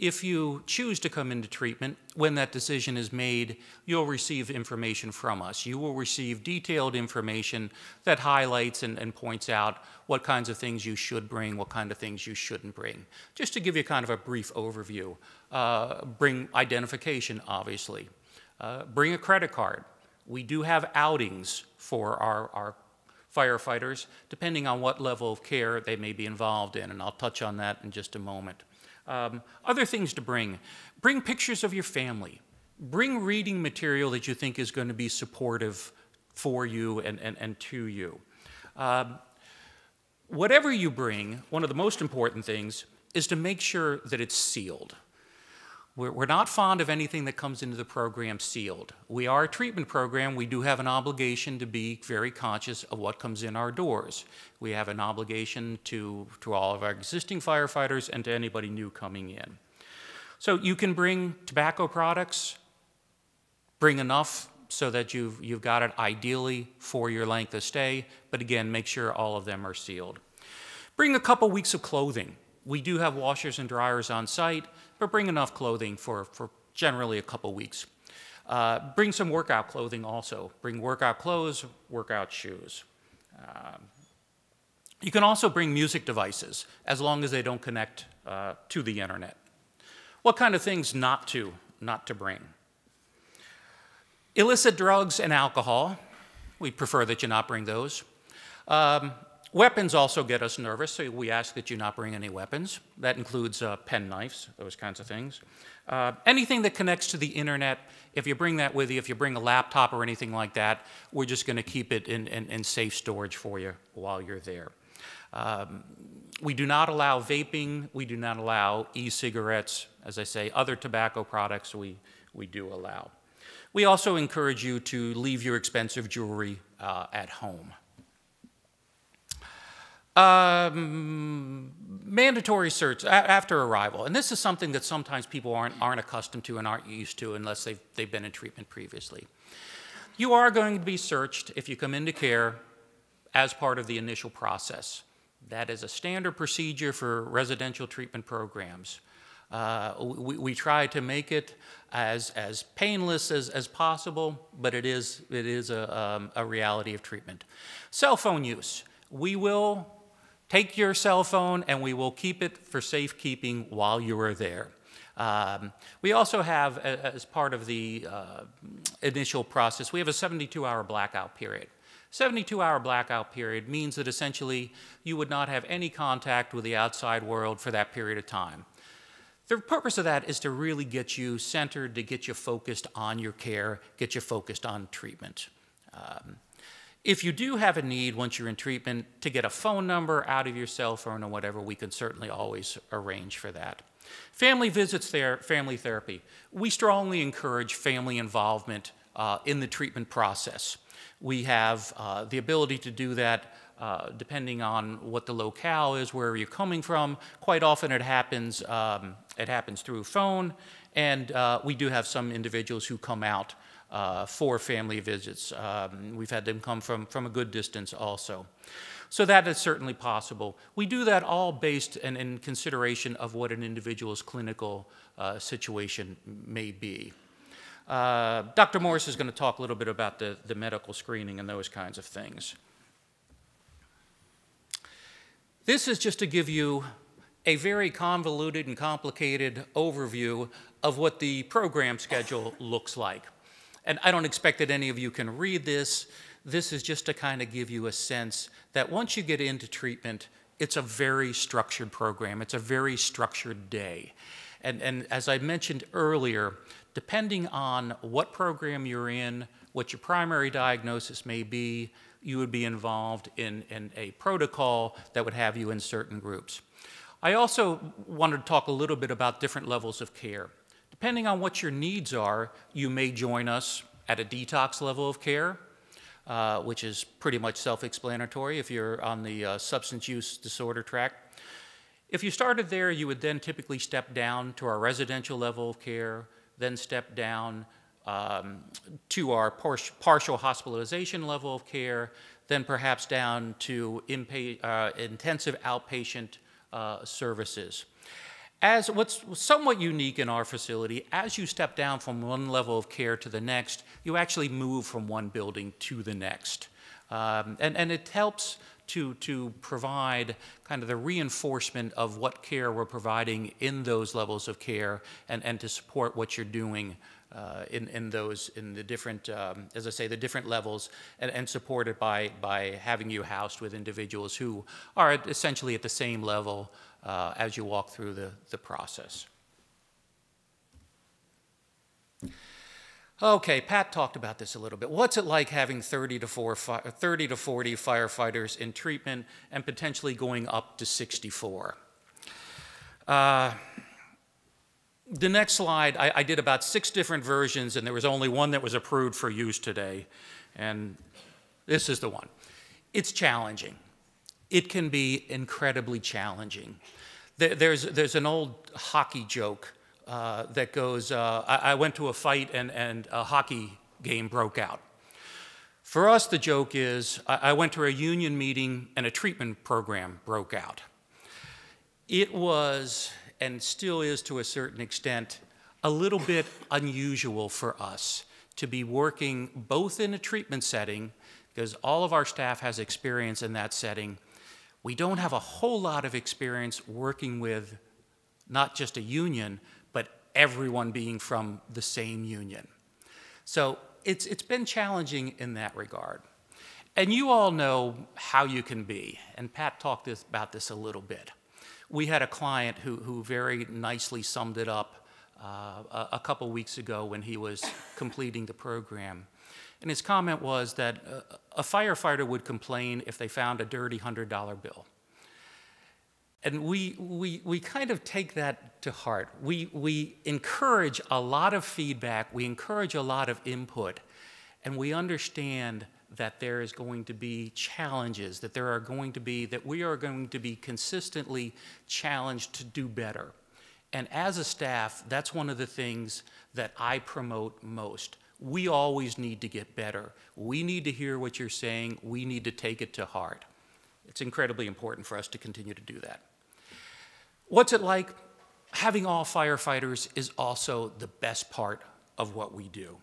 [SPEAKER 2] If you choose to come into treatment, when that decision is made, you'll receive information from us. You will receive detailed information that highlights and points out what kinds of things you should bring, what kind of things you shouldn't bring. Just to give you kind of a brief overview, bring identification, obviously. Bring a credit card. We do have outings for our firefighters, depending on what level of care they may be involved in, and I'll touch on that in just a moment. Other things to bring. Bring pictures of your family. Bring reading material that you think is going to be supportive for you and to you. Whatever you bring, one of the most important things is to make sure that it's sealed. We're not fond of anything that comes into the program sealed. We are a treatment program. We do have an obligation to be very conscious of what comes in our doors. We have an obligation to all of our existing firefighters and to anybody new coming in. So you can bring tobacco products, bring enough so that you've got it ideally for your length of stay, but again, make sure all of them are sealed. Bring a couple weeks of clothing. We do have washers and dryers on site, but bring enough clothing for generally a couple weeks. Bring some workout clothing also. Bring workout clothes, workout shoes. You can also bring music devices, as long as they don't connect to the internet. What kind of things not to bring? Illicit drugs and alcohol. We prefer that you not bring those. Weapons also get us nervous, so we ask that you not bring any weapons. That includes pen knives, those kinds of things. Anything that connects to the internet, if you bring that with you, if you bring a laptop or anything like that, we're just going to keep it in safe storage for you while you're there. We do not allow vaping. We do not allow e-cigarettes. As I say, other tobacco products we do allow. We also encourage you to leave your expensive jewelry at home. Mandatory certs after arrival, and this is something that sometimes people aren't accustomed to and aren't used to unless they've been in treatment previously. You are going to be searched if you come into care as part of the initial process. That is a standard procedure for residential treatment programs. We try to make it as painless as possible, but it is a reality of treatment. Cell phone use. We will take your cell phone and we will keep it for safekeeping while you are there. We also have, as part of the initial process, we have a 72-hour blackout period. 72-hour blackout period means that essentially you would not have any contact with the outside world for that period of time. The purpose of that is to really get you centered, to get you focused on your care, get you focused on treatment. If you do have a need once you're in treatment to get a phone number out of your cell phone or whatever, we can certainly always arrange for that. Family visits, family therapy. We strongly encourage family involvement in the treatment process. We have the ability to do that depending on what the locale is, where you're coming from. Quite often it happens through phone, and we do have some individuals who come out for family visits. We've had them come from a good distance also. So that is certainly possible. We do that all based in consideration of what an individual's clinical situation may be. Dr. Morris is going to talk a little bit about the medical screening and those kinds of things. This is just to give you a very convoluted and complicated overview of what the program schedule looks like. And I don't expect that any of you can read this. This is just to kind of give you a sense that once you get into treatment, it's a very structured program. It's a very structured day. And as I mentioned earlier, depending on what program you're in, what your primary diagnosis may be, you would be involved in a protocol that would have you in certain groups. I also wanted to talk a little bit about different levels of care. Depending on what your needs are, you may join us at a detox level of care, which is pretty much self-explanatory if you're on the substance use disorder track. If you started there, you would then typically step down to our residential level of care, then step down to our partial hospitalization level of care, then perhaps down to intensive outpatient services. As what's somewhat unique in our facility, as you step down from one level of care to the next, you actually move from one building to the next. And it helps to provide kind of the reinforcement of what care we're providing in those levels of care, and to support what you're doing in the different, as I say, the different levels, and supported by having you housed with individuals who are essentially at the same level as you walk through the process. Okay, Pat talked about this a little bit. What's it like having 30 to 40 firefighters in treatment and potentially going up to 64? The next slide, I did about 6 different versions, and there was only one that was approved for use today, and this is the one. It's challenging. It can be incredibly challenging. There's an old hockey joke that goes, I went to a fight and a hockey game broke out. For us, the joke is, I went to a union meeting and a treatment program broke out. It was, and still is to a certain extent, a little bit unusual for us to be working both in a treatment setting, because all of our staff has experience in that setting. We don't have a whole lot of experience working with not just a union, but everyone being from the same union. So it's been challenging in that regard. And you all know how you can be, and Pat talked about this a little bit. We had a client who very nicely summed it up a couple weeks ago when he was completing the program. And his comment was that a firefighter would complain if they found a dirty $100 bill. And we kind of take that to heart. We encourage a lot of feedback, we encourage a lot of input, and we understand that there is going to be challenges, that we are going to be consistently challenged to do better. And as a staff, that's one of the things that I promote most. We always need to get better. We need to hear what you're saying. We need to take it to heart. It's incredibly important for us to continue to do that. What's it like? Having all firefighters is also the best part of what we do.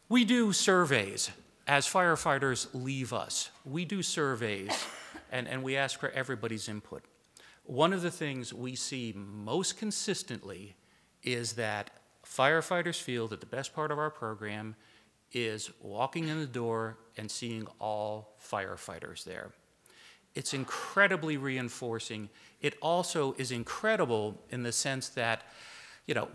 [SPEAKER 2] We do surveys. As firefighters leave us, we do surveys, and we ask for everybody's input. One of the things we see most consistently is that firefighters feel that the best part of our program is walking in the door and seeing all firefighters there. It's incredibly reinforcing. It also is incredible in the sense that,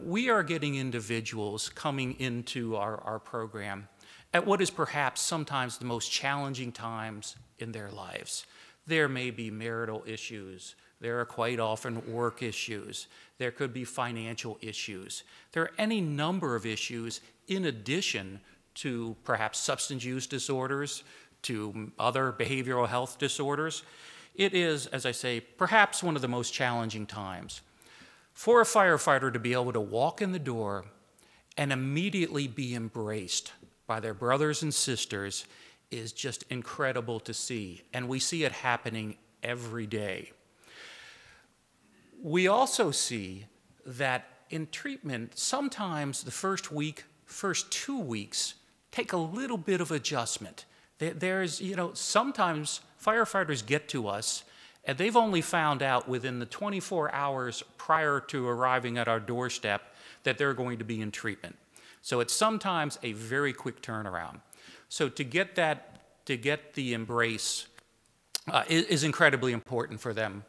[SPEAKER 2] we are getting individuals coming into our program at what is perhaps sometimes the most challenging times in their lives. There may be marital issues. There are quite often work issues. There could be financial issues. There are any number of issues in addition to perhaps substance use disorders, to other behavioral health disorders. It is, as I say, perhaps one of the most challenging times. For a firefighter to be able to walk in the door and immediately be embraced by their brothers and sisters is just incredible to see, and we see it happening every day. We also see that in treatment, sometimes the first 2 weeks take a little bit of adjustment. Sometimes firefighters get to us and they've only found out within the 24 hours prior to arriving at our doorstep that they're going to be in treatment. So it's sometimes a very quick turnaround. So to get the embrace is incredibly important for them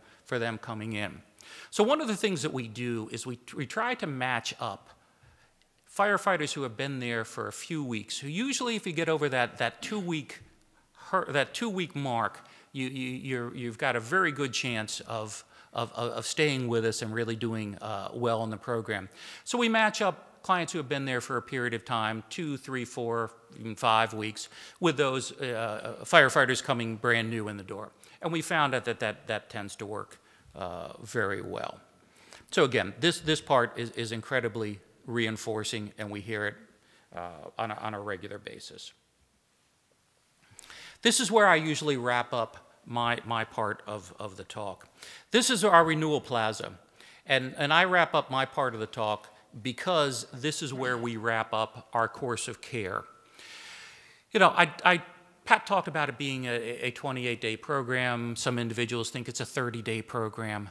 [SPEAKER 2] coming in. So one of the things that we do is we try to match up firefighters who have been there for a few weeks, who usually, if you get over that 2 week mark, you've got a very good chance of staying with us and really doing well in the program. So we match up clients who have been there for a period of time, 2, 3, 4, even 5 weeks, with those firefighters coming brand new in the door. And we found out that tends to work very well. So again, this part is incredibly reinforcing, and we hear it on a regular basis. This is where I usually wrap up my part of the talk. This is our renewal plaza. And I wrap up my part of the talk because this is where we wrap up our course of care. You know, Pat talked about it being a 28-day program. Some individuals think it's a 30-day program.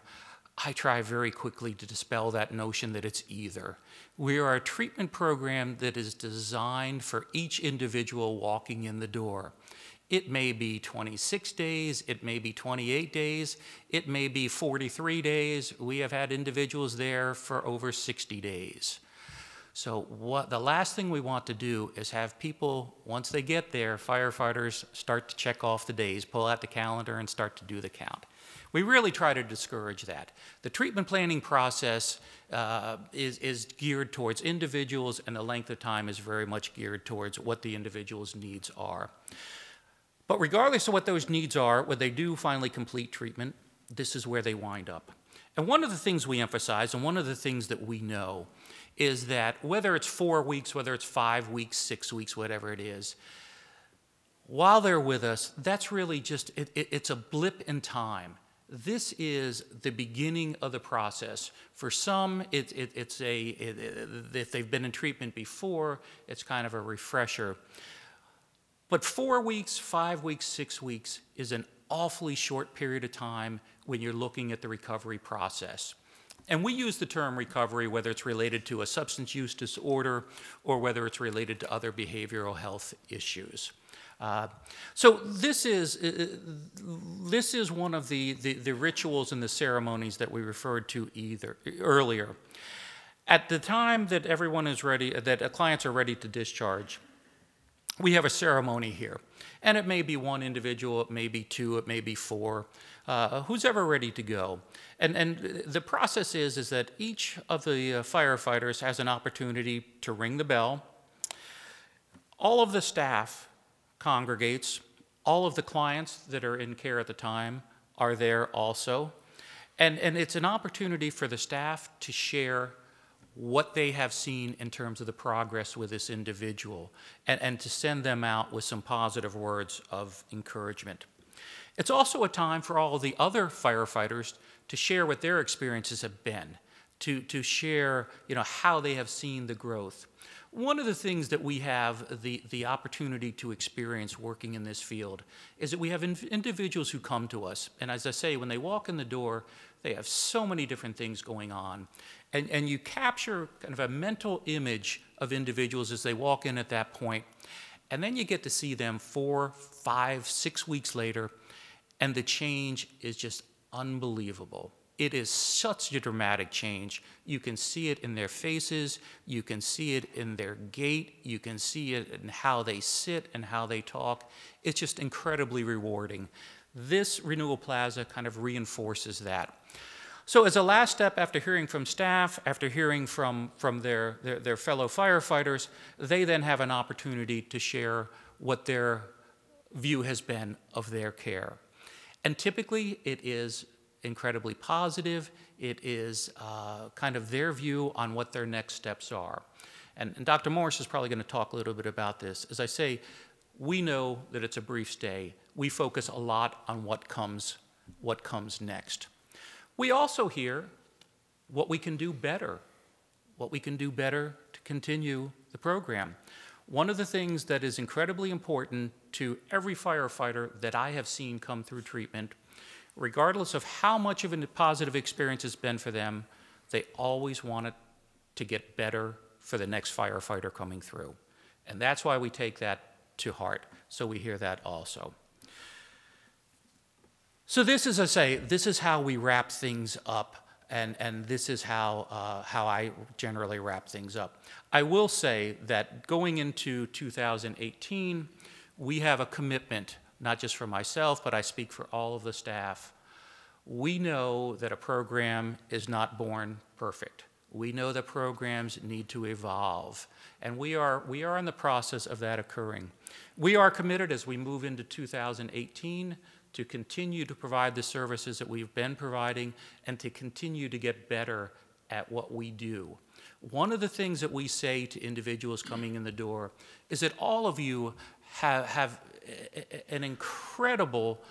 [SPEAKER 2] I try very quickly to dispel that notion that it's either. We are a treatment program that is designed for each individual walking in the door. It may be 26 days, it may be 28 days, it may be 43 days. We have had individuals there for over 60 days. So the last thing we want to do is have people, once they get there, firefighters start to check off the days, pull out the calendar and start to do the count. We really try to discourage that. The treatment planning process is geared towards individuals, and the length of time is very much geared towards what the individual's needs are. But regardless of what those needs are, when they do finally complete treatment, this is where they wind up. And one of the things we emphasize, and one of the things that we know, is that whether it's 4 weeks, whether it's 5 weeks, 6 weeks, whatever it is, while they're with us, that's really just, it's a blip in time. This is the beginning of the process. For some, if they've been in treatment before, it's kind of a refresher. But 4 weeks, 5 weeks, 6 weeks is an awfully short period of time when you're looking at the recovery process. And we use the term recovery, whether it's related to a substance use disorder or whether it's related to other behavioral health issues. So this is one of the rituals and the ceremonies that we referred to earlier. At the time that everyone is ready, that clients are ready to discharge, we have a ceremony here. And it may be one individual, it may be two, it may be four, who's ever ready to go. And the process is that each of the firefighters has an opportunity to ring the bell. All of the staff congregates. All of the clients that are in care at the time are there also. And it's an opportunity for the staff to share what they have seen in terms of the progress with this individual and to send them out with some positive words of encouragement. It's also a time for all of the other firefighters to share what their experiences have been, to share, you know, how they have seen the growth. One of the things that we have the opportunity to experience working in this field is that we have individuals who come to us, and as I say, when they walk in the door, they have so many different things going on. And you capture kind of a mental image of individuals as they walk in at that point, and then you get to see them 4, 5, 6 weeks later, and the change is just unbelievable. It is such a dramatic change. You can see it in their faces, you can see it in their gait, you can see it in how they sit and how they talk. It's just incredibly rewarding. This Renewal Plaza kind of reinforces that. So as a last step, after hearing from staff, after hearing from their fellow firefighters, they then have an opportunity to share what their view has been of their care. And typically it is incredibly positive. It is kind of their view on what their next steps are. And Dr. Morris is probably going to talk a little bit about this. As I say, we know that it's a brief stay. We focus a lot on what comes next. We also hear what we can do better, to continue the program. One of the things that is incredibly important to every firefighter that I have seen come through treatment, regardless of how much of a positive experience it's been for them, they always want it to get better for the next firefighter coming through. And that's why we take that to heart. So we hear that also. So this is, as I say, this is how we wrap things up, and this is how I generally wrap things up. I will say that going into 2018, we have a commitment, not just for myself, but I speak for all of the staff. We know that a program is not born perfect. We know that programs need to evolve, and we are in the process of that occurring. We are committed as we move into 2018 to continue to provide the services that we've been providing and to continue to get better at what we do. One of the things that we say to individuals coming in the door is that all of you have an incredible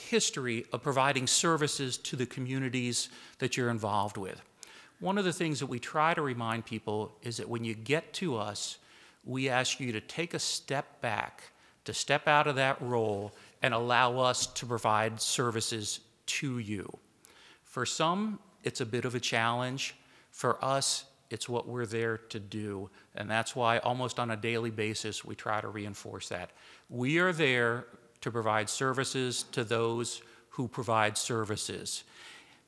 [SPEAKER 2] history of providing services to the communities that you're involved with. One of the things that we try to remind people is that when you get to us, we ask you to take a step back, to step out of that role and allow us to provide services to you. For some, it's a bit of a challenge. For us, it's what we're there to do, and that's why almost on a daily basis we try to reinforce that. We are there to provide services to those who provide services.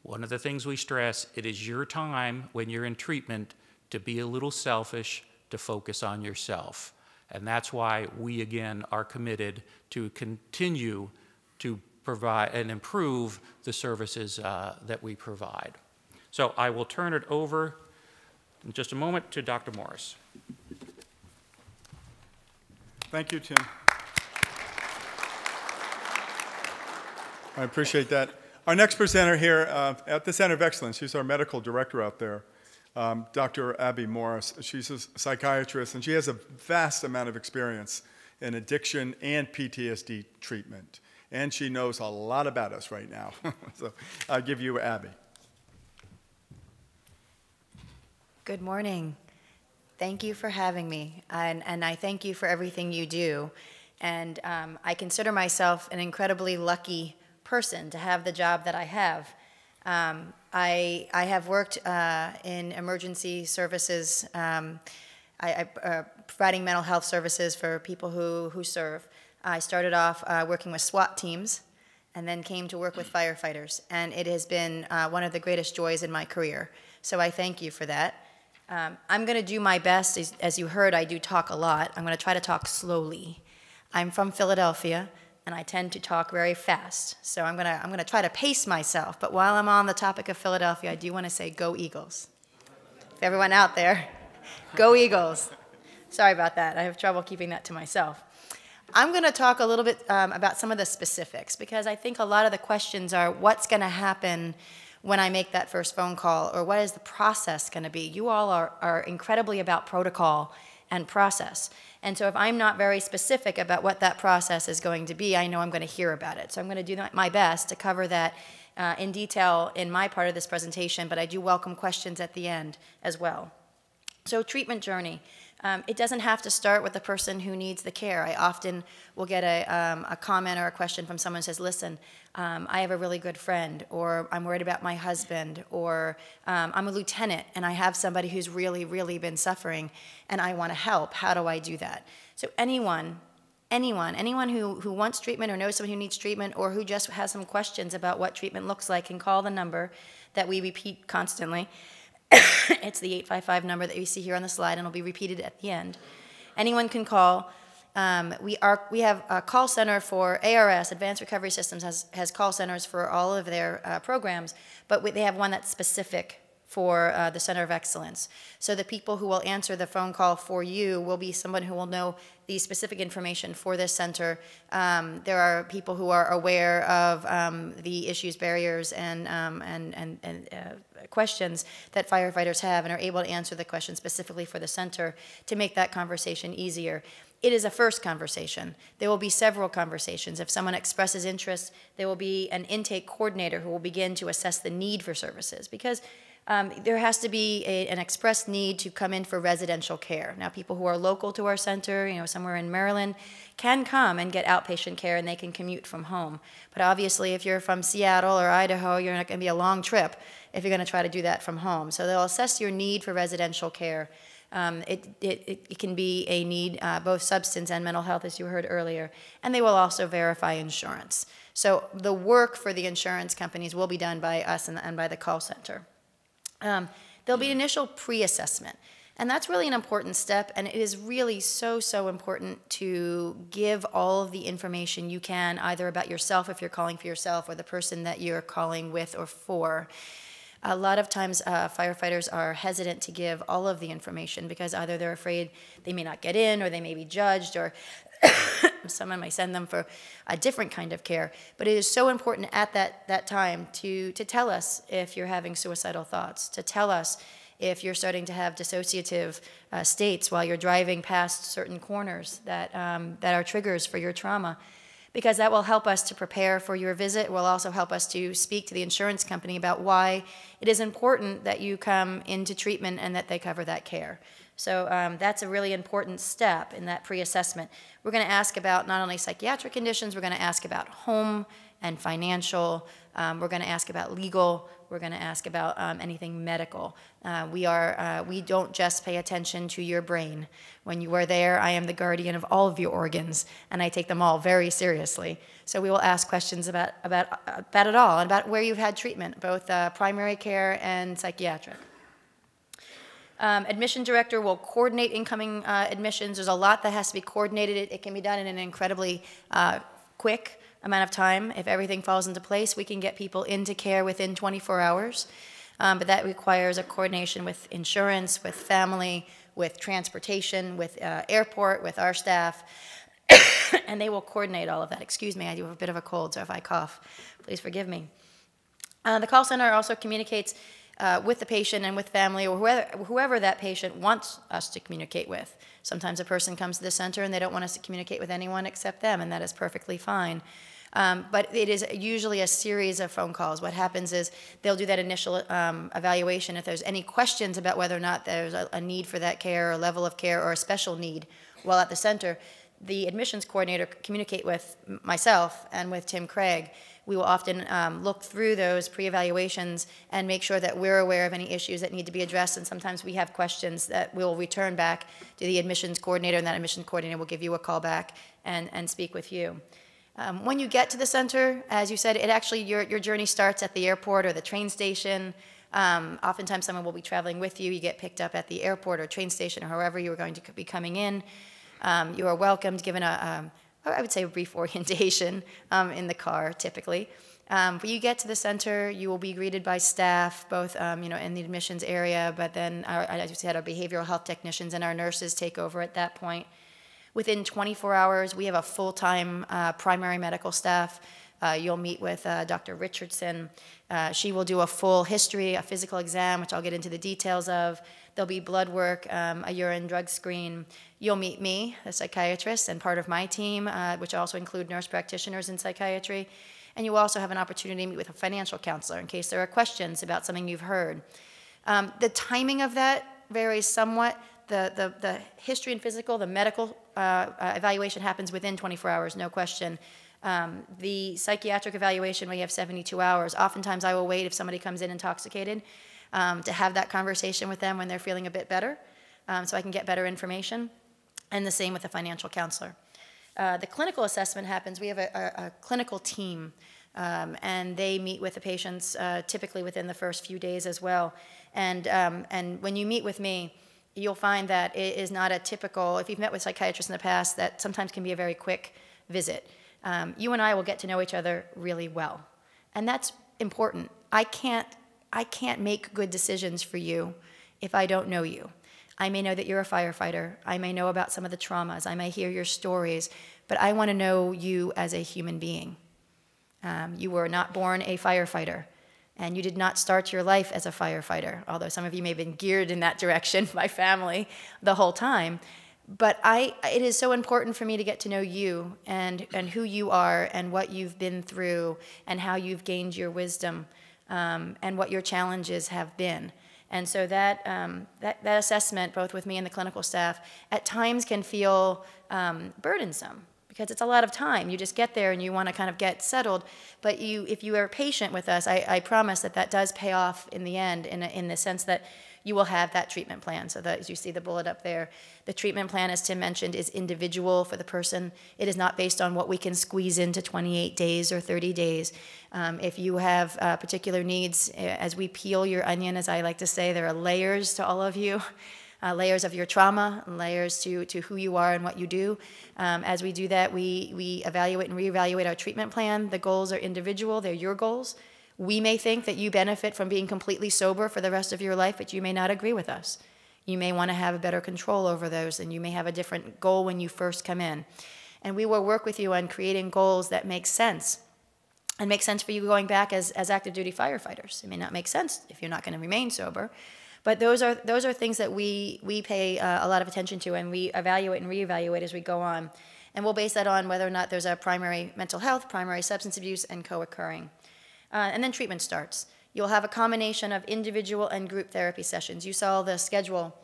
[SPEAKER 2] One of the things we stress, it is your time when you're in treatment to be a little selfish, to focus on yourself. And that's why we, again, are committed to continue to provide and improve the services that we provide. So I will turn it over in just a moment to Dr. Morris.
[SPEAKER 1] Thank you, Tim. I appreciate that. Our next presenter here at the Center of Excellence, she's our medical director out there, Dr. Abby Morris. She's a psychiatrist, and she has a vast amount of experience in addiction and PTSD treatment. And she knows a lot about us right now. So I'll give you Abby.
[SPEAKER 3] Good morning. Thank you for having me, and I thank you for everything you do. And I consider myself an incredibly lucky person to have the job that I have. I have worked in emergency services, providing mental health services for people who serve. I started off working with SWAT teams and then came to work with firefighters, and it has been one of the greatest joys in my career. So I thank you for that. I'm going to do my best. As you heard, I do talk a lot. I'm going to try to talk slowly. I'm from Philadelphia, and I tend to talk very fast. So I'm going to try to pace myself. But while I'm on the topic of Philadelphia, I do want to say, go Eagles. For everyone out there, go Eagles. Sorry about that. I have trouble keeping that to myself. I'm going to talk a little bit about some of the specifics, because I think a lot of the questions are, what's going to happen when I make that first phone call, or what is the process going to be? You all are incredibly about protocol and process. And so if I'm not very specific about what that process is going to be, I know I'm going to hear about it. So I'm going to do my best to cover that in detail in my part of this presentation, but I do welcome questions at the end as well. So treatment journey. It doesn't have to start with the person who needs the care. I often will get a comment or a question from someone who says, listen, I have a really good friend, or I'm worried about my husband, or I'm a lieutenant and I have somebody who's really, really been suffering and I want to help. How do I do that? So anyone who wants treatment or knows someone who needs treatment or who just has some questions about what treatment looks like can call the number that we repeat constantly. It's the 855 number that you see here on the slide, and it'll be repeated at the end. Anyone can call. We have a call center for ARS, Advanced Recovery Systems, has call centers for all of their programs, but they have one that's specific for the Center of Excellence. So the people who will answer the phone call for you will be someone who will know the specific information for this center. There are people who are aware of the issues, barriers, and questions that firefighters have and are able to answer the questions specifically for the center to make that conversation easier. It is a first conversation. There will be several conversations. If someone expresses interest, there will be an intake coordinator who will begin to assess the need for services, because there has to be an express need to come in for residential care. Now, people who are local to our center, somewhere in Maryland, can come and get outpatient care, and they can commute from home. But obviously, if you're from Seattle or Idaho, you're not going to be a long trip if you're going to try to do that from home. So they'll assess your need for residential care. It can be a need, both substance and mental health, as you heard earlier. And they will also verify insurance. So the work for the insurance companies will be done by us and by the call center. There'll be an initial pre-assessment, and that's really an important step, and it is really so important to give all of the information you can, either about yourself if you're calling for yourself, or the person that you're calling with or for. A lot of times firefighters are hesitant to give all of the information because either they're afraid they may not get in, or they may be judged, or someone may send them for a different kind of care. But it is so important at that time to tell us if you're having suicidal thoughts, to tell us if you're starting to have dissociative states while you're driving past certain corners that are triggers for your trauma. because that will help us to prepare for your visit. It will also help us to speak to the insurance company about why it is important that you come into treatment and that they cover that care. So that's a really important step in that pre-assessment. We're going to ask about not only psychiatric conditions, we're going to ask about home and financial. We're going to ask about legal. We're going to ask about anything medical. We don't just pay attention to your brain. When you are there, I am the guardian of all of your organs, and I take them all very seriously. So we will ask questions about it all, and about where you've had treatment, both primary care and psychiatric. Admission director will coordinate incoming admissions. There's a lot that has to be coordinated. It can be done in an incredibly quick amount of time. If everything falls into place, we can get people into care within 24 hours. But that requires a coordination with insurance, with family, with transportation, with airport, with our staff. And they will coordinate all of that. Excuse me, I do have a bit of a cold, so if I cough, please forgive me. The call center also communicates with the patient and with family, or whoever that patient wants us to communicate with. Sometimes a person comes to the center and they don't want us to communicate with anyone except them, and that is perfectly fine. But it is usually a series of phone calls. What happens is they'll do that initial evaluation. If there's any questions about whether or not there's a need for that care, or a level of care, or a special need while at the center, the admissions coordinator communicate with myself and with Tim Craig. We will often look through those pre-evaluations and make sure that we're aware of any issues that need to be addressed, and sometimes we have questions that we'll return back to the admissions coordinator, and that admissions coordinator will give you a call back and speak with you. When you get to the center, as you said, it actually, your journey starts at the airport or the train station. Oftentimes someone will be traveling with you. You get picked up at the airport or train station or however you are going to be coming in. You are welcomed, given I would say a brief orientation in the car, typically. When you get to the center, you will be greeted by staff, both in the admissions area, but then, as you said, our behavioral health technicians and our nurses take over at that point. Within 24 hours, we have a full-time primary medical staff. You'll meet with Dr. Richardson. She will do a full history, a physical exam, which I'll get into the details of. There'll be blood work, a urine drug screen. You'll meet me, a psychiatrist, and part of my team, which also include nurse practitioners in psychiatry. And you will also have an opportunity to meet with a financial counselor in case there are questions about something you've heard. The timing of that varies somewhat. The history and physical, the medical evaluation happens within 24 hours, no question. The psychiatric evaluation, we have 72 hours. Oftentimes I will wait if somebody comes in intoxicated to have that conversation with them when they're feeling a bit better, so I can get better information. And the same with the financial counselor. The clinical assessment happens, we have a clinical team, and they meet with the patients typically within the first few days as well. And when you meet with me, you'll find that it is not a typical, if you've met with psychiatrists in the past, that sometimes can be a very quick visit. You and I will get to know each other really well. And that's important. I can't make good decisions for you if I don't know you. I may know that you're a firefighter. I may know about some of the traumas. I may hear your stories. But I want to know you as a human being. You were not born a firefighter. And you did not start your life as a firefighter, although some of you may have been geared in that direction by family the whole time. But it is so important for me to get to know you and who you are and what you've been through and how you've gained your wisdom and what your challenges have been. And so that assessment, both with me and the clinical staff, at times can feel burdensome, because it's a lot of time. You just get there and you want to kind of get settled. But if you are patient with us, I promise that does pay off in the end, in the sense that you will have that treatment plan. So that, as you see the bullet up there, the treatment plan, as Tim mentioned, is individual for the person. It is not based on what we can squeeze into 28 days or 30 days. If you have particular needs, as we peel your onion, as I like to say, there are layers to all of you. Layers of your trauma, layers to who you are and what you do. As we do that, we evaluate and reevaluate our treatment plan. The goals are individual, they're your goals. We may think that you benefit from being completely sober for the rest of your life, but you may not agree with us. You may want to have better control over those, and you may have a different goal when you first come in. And we will work with you on creating goals that make sense, and make sense for you going back as active duty firefighters. It may not make sense if you're not going to remain sober. But those are things that we pay a lot of attention to, and we evaluate and reevaluate as we go on. And we'll base that on whether or not there's a primary mental health, primary substance abuse, and co-occurring. And then treatment starts. You'll have a combination of individual and group therapy sessions. You saw the schedule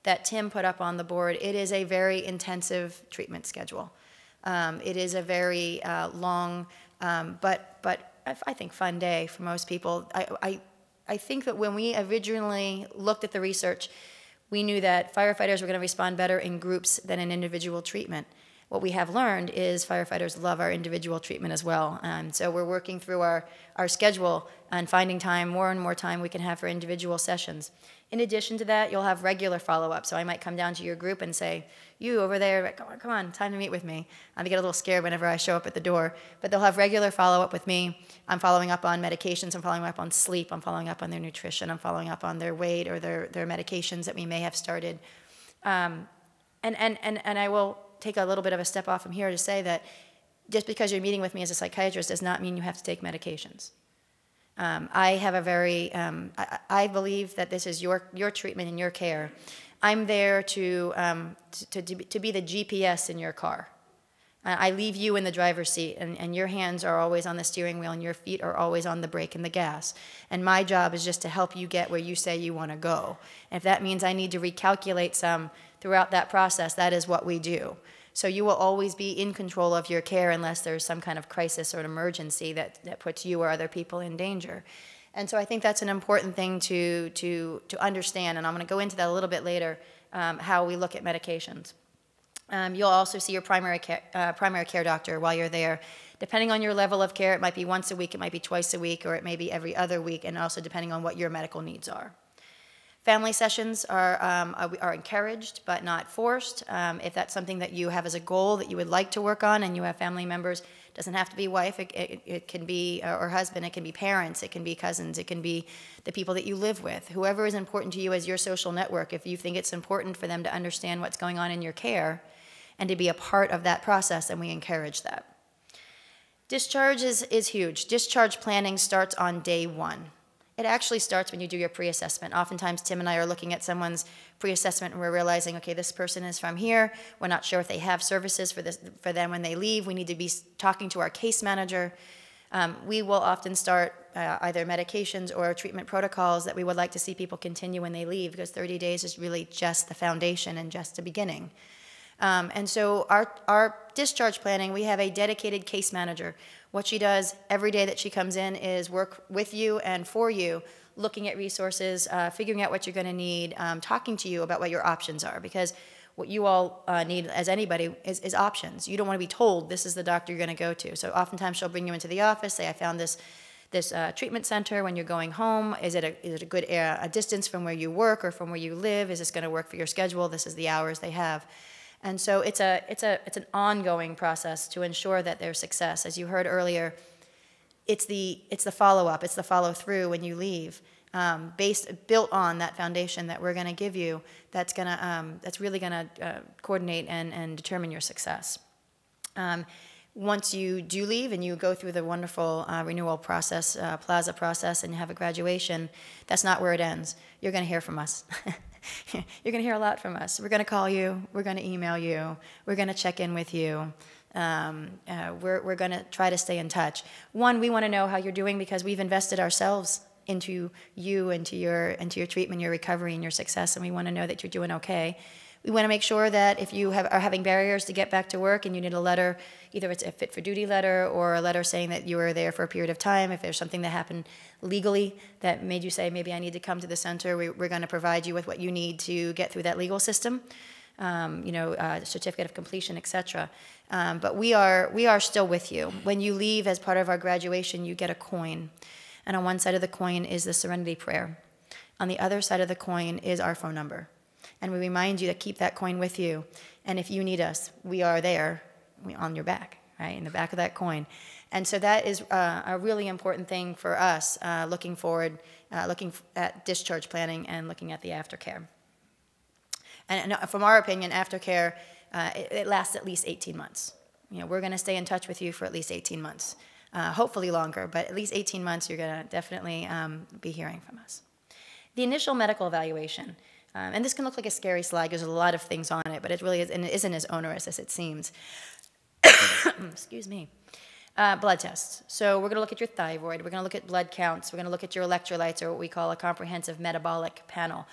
[SPEAKER 3] that Tim put up on the board. It is a very intensive treatment schedule. It is a very long, but I think fun day for most people. I think that when we originally looked at the research, we knew that firefighters were going to respond better in groups than in individual treatment. What we have learned is firefighters love our individual treatment as well. So we're working through our schedule and finding time, more and more time we can have for individual sessions. In addition to that, you'll have regular follow-up. So I might come down to your group and say, you over there, come on, time to meet with me. They get a little scared whenever I show up at the door. But they'll have regular follow-up with me. I'm following up on medications. I'm following up on sleep. I'm following up on their nutrition. I'm following up on their weight or their medications that we may have started. And I will take a little bit of a step off from here to say that just because you're meeting with me as a psychiatrist does not mean you have to take medications. I have a very, I believe that this is your treatment and your care. I'm there to be the GPS in your car. I leave you in the driver's seat, and your hands are always on the steering wheel, and your feet are always on the brake and the gas. And my job is just to help you get where you say you want to go. And if that means I need to recalculate some throughout that process, that is what we do. So you will always be in control of your care unless there's some kind of crisis or an emergency that puts you or other people in danger. And so I think that's an important thing to understand, and I'm going to go into that a little bit later, how we look at medications. You'll also see your primary care doctor while you're there. Depending on your level of care, it might be once a week, it might be twice a week, or it may be every other week, and also depending on what your medical needs are. Family sessions are encouraged but not forced. If that's something that you have as a goal that you would like to work on and you have family members, it doesn't have to be wife, it can be, or husband, it can be parents, it can be cousins, it can be the people that you live with. Whoever is important to you as your social network, if you think it's important for them to understand what's going on in your care and to be a part of that process, then we encourage that. Discharge is huge. Discharge planning starts on day one. It actually starts when you do your pre-assessment. Oftentimes, Tim and I are looking at someone's pre-assessment and we're realizing, okay, this person is from here. We're not sure if they have services for them when they leave. We need to be talking to our case manager. We will often start either medications or treatment protocols that we would like to see people continue when they leave, because 30 days is really just the foundation and just the beginning. And so our discharge planning, we have a dedicated case manager. What she does every day that she comes in is work with you and for you, looking at resources, figuring out what you're going to need, talking to you about what your options are, because what you all need as anybody is options. You don't want to be told this is the doctor you're going to go to. So oftentimes she'll bring you into the office, say, I found this treatment center when you're going home. Is it a good a distance from where you work or from where you live? Is this going to work for your schedule? This is the hours they have. And so it's an ongoing process to ensure that there's success. As you heard earlier, it's the follow-up, it's the follow-through when you leave, built on that foundation that we're going to give you. That's really going to coordinate and determine your success. Once you do leave and you go through the wonderful renewal process, plaza process, and you have a graduation, that's not where it ends. You're going to hear from us. You're going to hear a lot from us. We're going to call you. We're going to email you. We're going to check in with you. We're going to try to stay in touch. One, we want to know how you're doing because we've invested ourselves into you, into your treatment, your recovery, and your success, and we want to know that you're doing okay. We want to make sure that if you are having barriers to get back to work and you need a letter, either it's a fit-for-duty letter or a letter saying that you were there for a period of time, if there's something that happened legally that made you say, maybe I need to come to the center, we're going to provide you with what you need to get through that legal system, certificate of completion, etc. But we are still with you. When you leave as part of our graduation, you get a coin. And on one side of the coin is the Serenity Prayer. On the other side of the coin is our phone number. And we remind you to keep that coin with you. And if you need us, we are there on your back, right, in the back of that coin. And so that is a really important thing for us looking forward, looking at discharge planning and looking at the aftercare. And from our opinion, aftercare, it lasts at least 18 months. We're going to stay in touch with you for at least 18 months, hopefully longer, but at least 18 months you're going to definitely be hearing from us. The initial medical evaluation. And this can look like a scary slide. There's a lot of things on it, but it really is, and it isn't as onerous as it seems. excuse me, blood tests. So we're going to look at your thyroid. We're going to look at blood counts. We're going to look at your electrolytes, or what we call a comprehensive metabolic panel.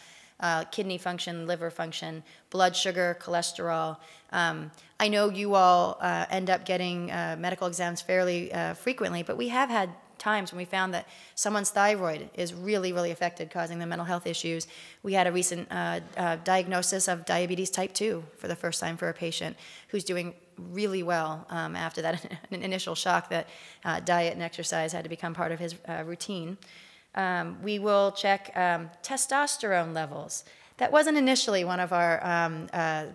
[SPEAKER 3] Kidney function, liver function, blood sugar, cholesterol. I know you all end up getting medical exams fairly frequently, but we have had times when we found that someone's thyroid is really, really affected, causing them mental health issues. We had a recent diagnosis of diabetes type 2 for the first time for a patient who's doing really well after that initial shock that diet and exercise had to become part of his routine. We will check testosterone levels. That wasn't initially one of our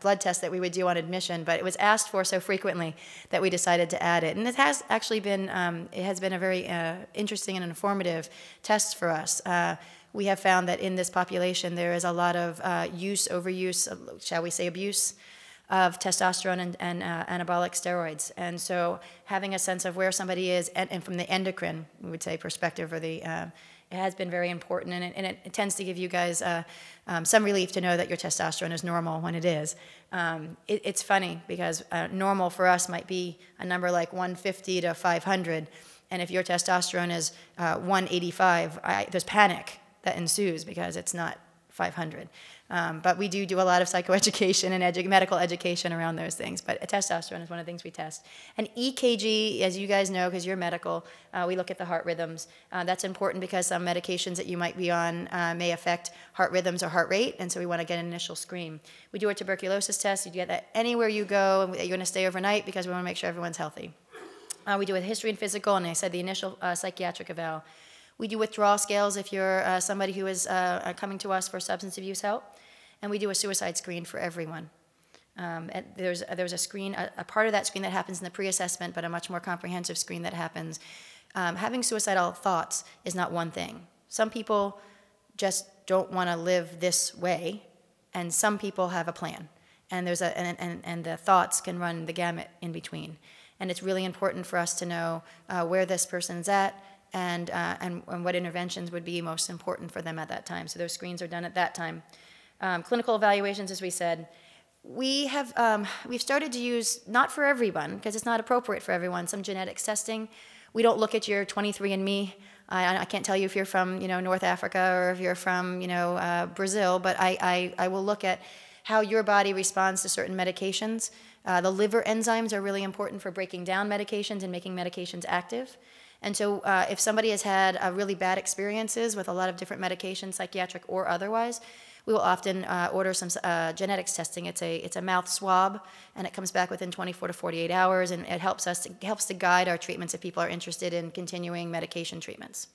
[SPEAKER 3] blood tests that we would do on admission, but it was asked for so frequently that we decided to add it. And it has actually been, it has been a very interesting and informative test for us. We have found that in this population there is a lot of overuse, shall we say abuse, of testosterone and anabolic steroids. And so having a sense of where somebody is, and from the endocrine, we would say, perspective, or the it has been very important, and it tends to give you guys some relief to know that your testosterone is normal when it is. It's funny because normal for us might be a number like 150 to 500, and if your testosterone is 185, there's panic that ensues because it's not 500. But we do a lot of psychoeducation and medical education around those things. But testosterone is one of the things we test. And EKG, as you guys know, because you're medical, we look at the heart rhythms. That's important because some medications that you might be on may affect heart rhythms or heart rate, and so we want to get an initial screen. We do a tuberculosis test. You get that anywhere you go, and you're going to stay overnight because we want to make sure everyone's healthy. We do a history and physical, and I said the initial psychiatric eval. We do withdrawal scales if you're somebody who is coming to us for substance abuse help. And we do a suicide screen for everyone. There's a screen, a part of that screen that happens in the pre-assessment, but a much more comprehensive screen that happens. Having suicidal thoughts is not one thing. Some people just don't want to live this way, and some people have a plan. And and the thoughts can run the gamut in between. And it's really important for us to know where this person's at, and what interventions would be most important for them at that time. So those screens are done at that time. Clinical evaluations, as we said, we've started to use, not for everyone, because it's not appropriate for everyone, some genetics testing. We don't look at your 23andMe. I can't tell you if you're from North Africa or if you're from Brazil, but I will look at how your body responds to certain medications. The liver enzymes are really important for breaking down medications and making medications active. And so if somebody has had really bad experiences with a lot of different medications, psychiatric or otherwise, we will often order some genetics testing. It's a mouth swab, and it comes back within 24 to 48 hours, and it helps to guide our treatments if people are interested in continuing medication treatments.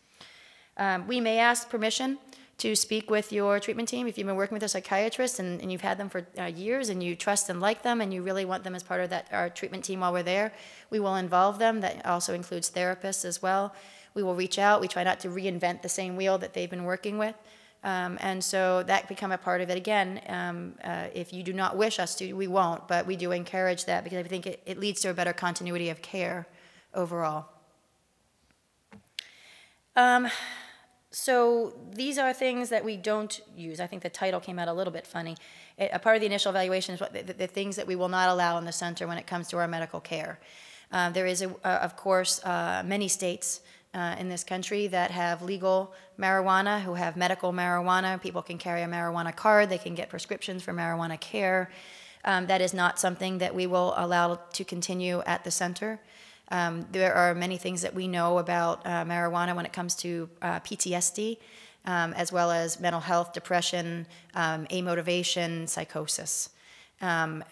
[SPEAKER 3] We may ask permission to speak with your treatment team. If you've been working with a psychiatrist and you've had them for years and you trust and like them and you really want them as part of our treatment team while we're there, we will involve them. That also includes therapists as well. We will reach out. We try not to reinvent the same wheel that they've been working with. And so that become a part of it. Again, if you do not wish us to, we won't, but we do encourage that because I think it leads to a better continuity of care overall. So these are things that we don't use. I think the title came out a little bit funny. A part of the initial evaluation is the things that we will not allow in the center when it comes to our medical care. There is, of course, many states in this country that have legal marijuana, who have medical marijuana. People can carry a marijuana card. They can get prescriptions for marijuana care. That is not something that we will allow to continue at the center. There are many things that we know about marijuana when it comes to PTSD, as well as mental health, depression, amotivation, psychosis.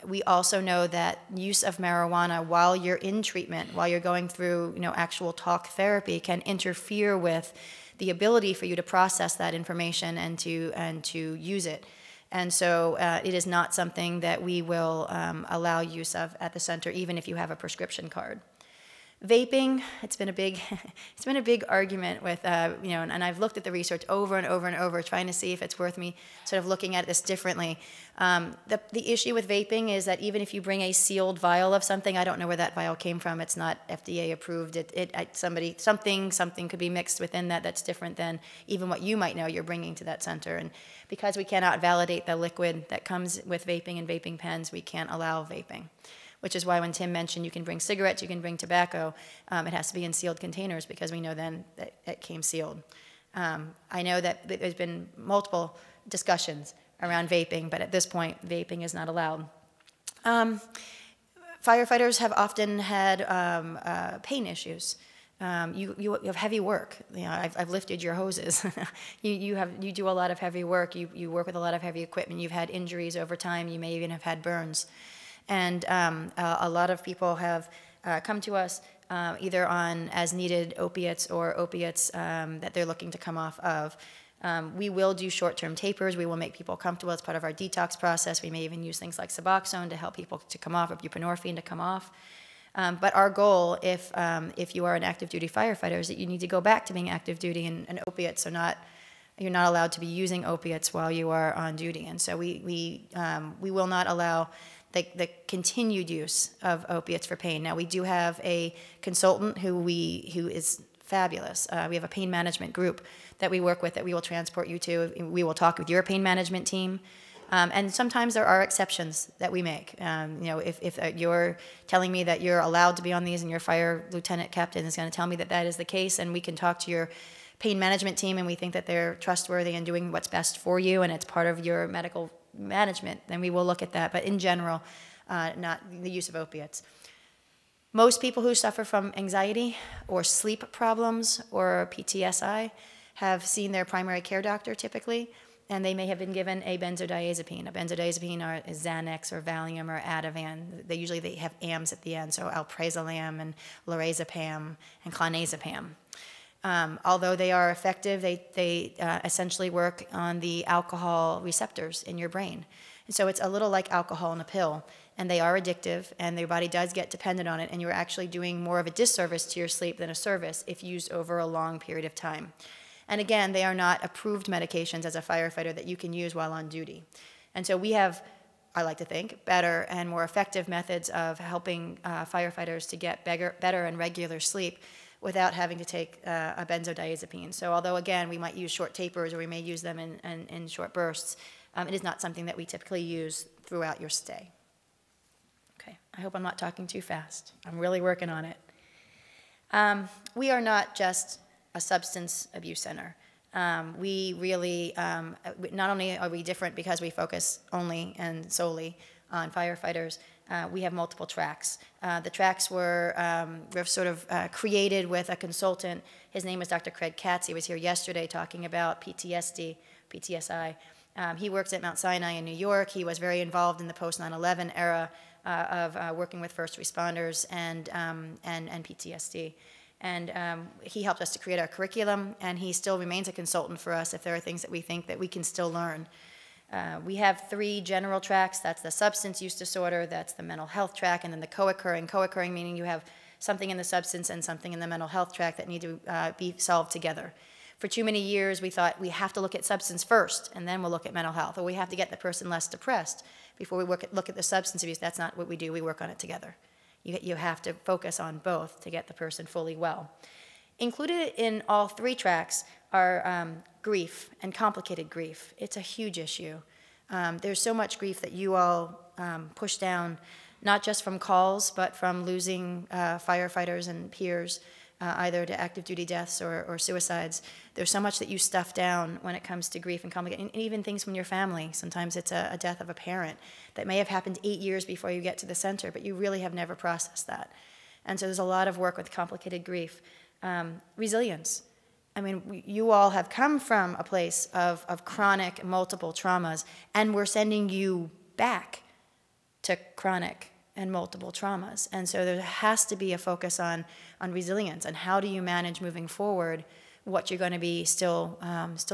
[SPEAKER 3] We also know that use of marijuana while you're in treatment, while you're going through actual talk therapy, can interfere with the ability for you to process that information and to use it. And so it is not something that we will allow use of at the center, even if you have a prescription card. Vaping, it's been a big argument with, and I've looked at the research over and over and over, trying to see if it's worth me sort of looking at this differently. The issue with vaping is that even if you bring a sealed vial of something, I don't know where that vial came from. It's not FDA approved. Something could be mixed within that that's different than even what you might know you're bringing to that center. And because we cannot validate the liquid that comes with vaping and vaping pens, we can't allow vaping. which is why when Tim mentioned you can bring cigarettes, you can bring tobacco, it has to be in sealed containers because we know then that it came sealed. I know that there's been multiple discussions around vaping, but at this point, vaping is not allowed. Firefighters have often had pain issues. You have heavy work. You know, I've lifted your hoses. you do a lot of heavy work. You work with a lot of heavy equipment. You've had injuries over time. You may even have had burns. And a lot of people have come to us either on as-needed opiates or opiates that they're looking to come off of. We will do short-term tapers. We will make people comfortable as part of our detox process. We may even use things like Suboxone to help people to come off, or buprenorphine to come off. But our goal, if you are an active duty firefighter, is that you need to go back to being active duty, and opiates are not, you're not allowed to be using opiates while you are on duty. And so we will not allow the continued use of opiates for pain. Now, we do have a consultant who is fabulous. We have a pain management group that we work with that we will transport you to. We will talk with your pain management team. And sometimes there are exceptions that we make. You know, if you're telling me that you're allowed to be on these and your fire lieutenant captain is going to tell me that that is the case, and we can talk to your pain management team and we think that they're trustworthy and doing what's best for you and it's part of your medical management, then we will look at that. But in general, not the use of opiates. Most people who suffer from anxiety or sleep problems or PTSI have seen their primary care doctor typically, and they may have been given a benzodiazepine. A benzodiazepine is Xanax or Valium or Ativan. They have AMs at the end, so alprazolam and lorazepam and clonazepam. Although they are effective, they essentially work on the alcohol receptors in your brain. And so it's a little like alcohol in a pill, and they are addictive, and your body does get dependent on it, and you're actually doing more of a disservice to your sleep than a service if used over a long period of time. And again, they are not approved medications as a firefighter that you can use while on duty. And so we have, I like to think, better and more effective methods of helping firefighters to get better and regular sleep without having to take a benzodiazepine. So although, again, we might use short tapers or we may use them in short bursts, it is not something that we typically use throughout your stay. Okay, I hope I'm not talking too fast. I'm really working on it. We are not just a substance abuse center. We really, not only are we different because we focus only and solely on firefighters, we have multiple tracks. The tracks were sort of created with a consultant. His name is Dr. Craig Katz. He was here yesterday talking about PTSD, PTSI. He works at Mount Sinai in New York. He was very involved in the post 9/11 era of working with first responders and PTSD. And he helped us to create our curriculum, and he still remains a consultant for us if there are things that we think that we can still learn. We have 3 general tracks. That's the substance use disorder, that's the mental health track, and then the co-occurring. Co-occurring meaning you have something in the substance and something in the mental health track that need to be solved together. For too many years, we thought we have to look at substance first, and then we'll look at mental health, or we have to get the person less depressed before we look at the substance abuse. That's not what we do. We work on it together. You have to focus on both to get the person fully well. Included in all 3 tracks are grief and complicated grief. It's a huge issue. There's so much grief that you all push down, not just from calls, but from losing firefighters and peers, either to active duty deaths or suicides. There's so much that you stuff down when it comes to grief and complicated, and even things from your family. Sometimes it's a death of a parent that may have happened 8 years before you get to the center, but you really have never processed that. And so there's a lot of work with complicated grief. Resilience. I mean, you all have come from a place of chronic multiple traumas, and we're sending you back to chronic and multiple traumas. And so there has to be a focus on resilience and how do you manage moving forward what you're going to be still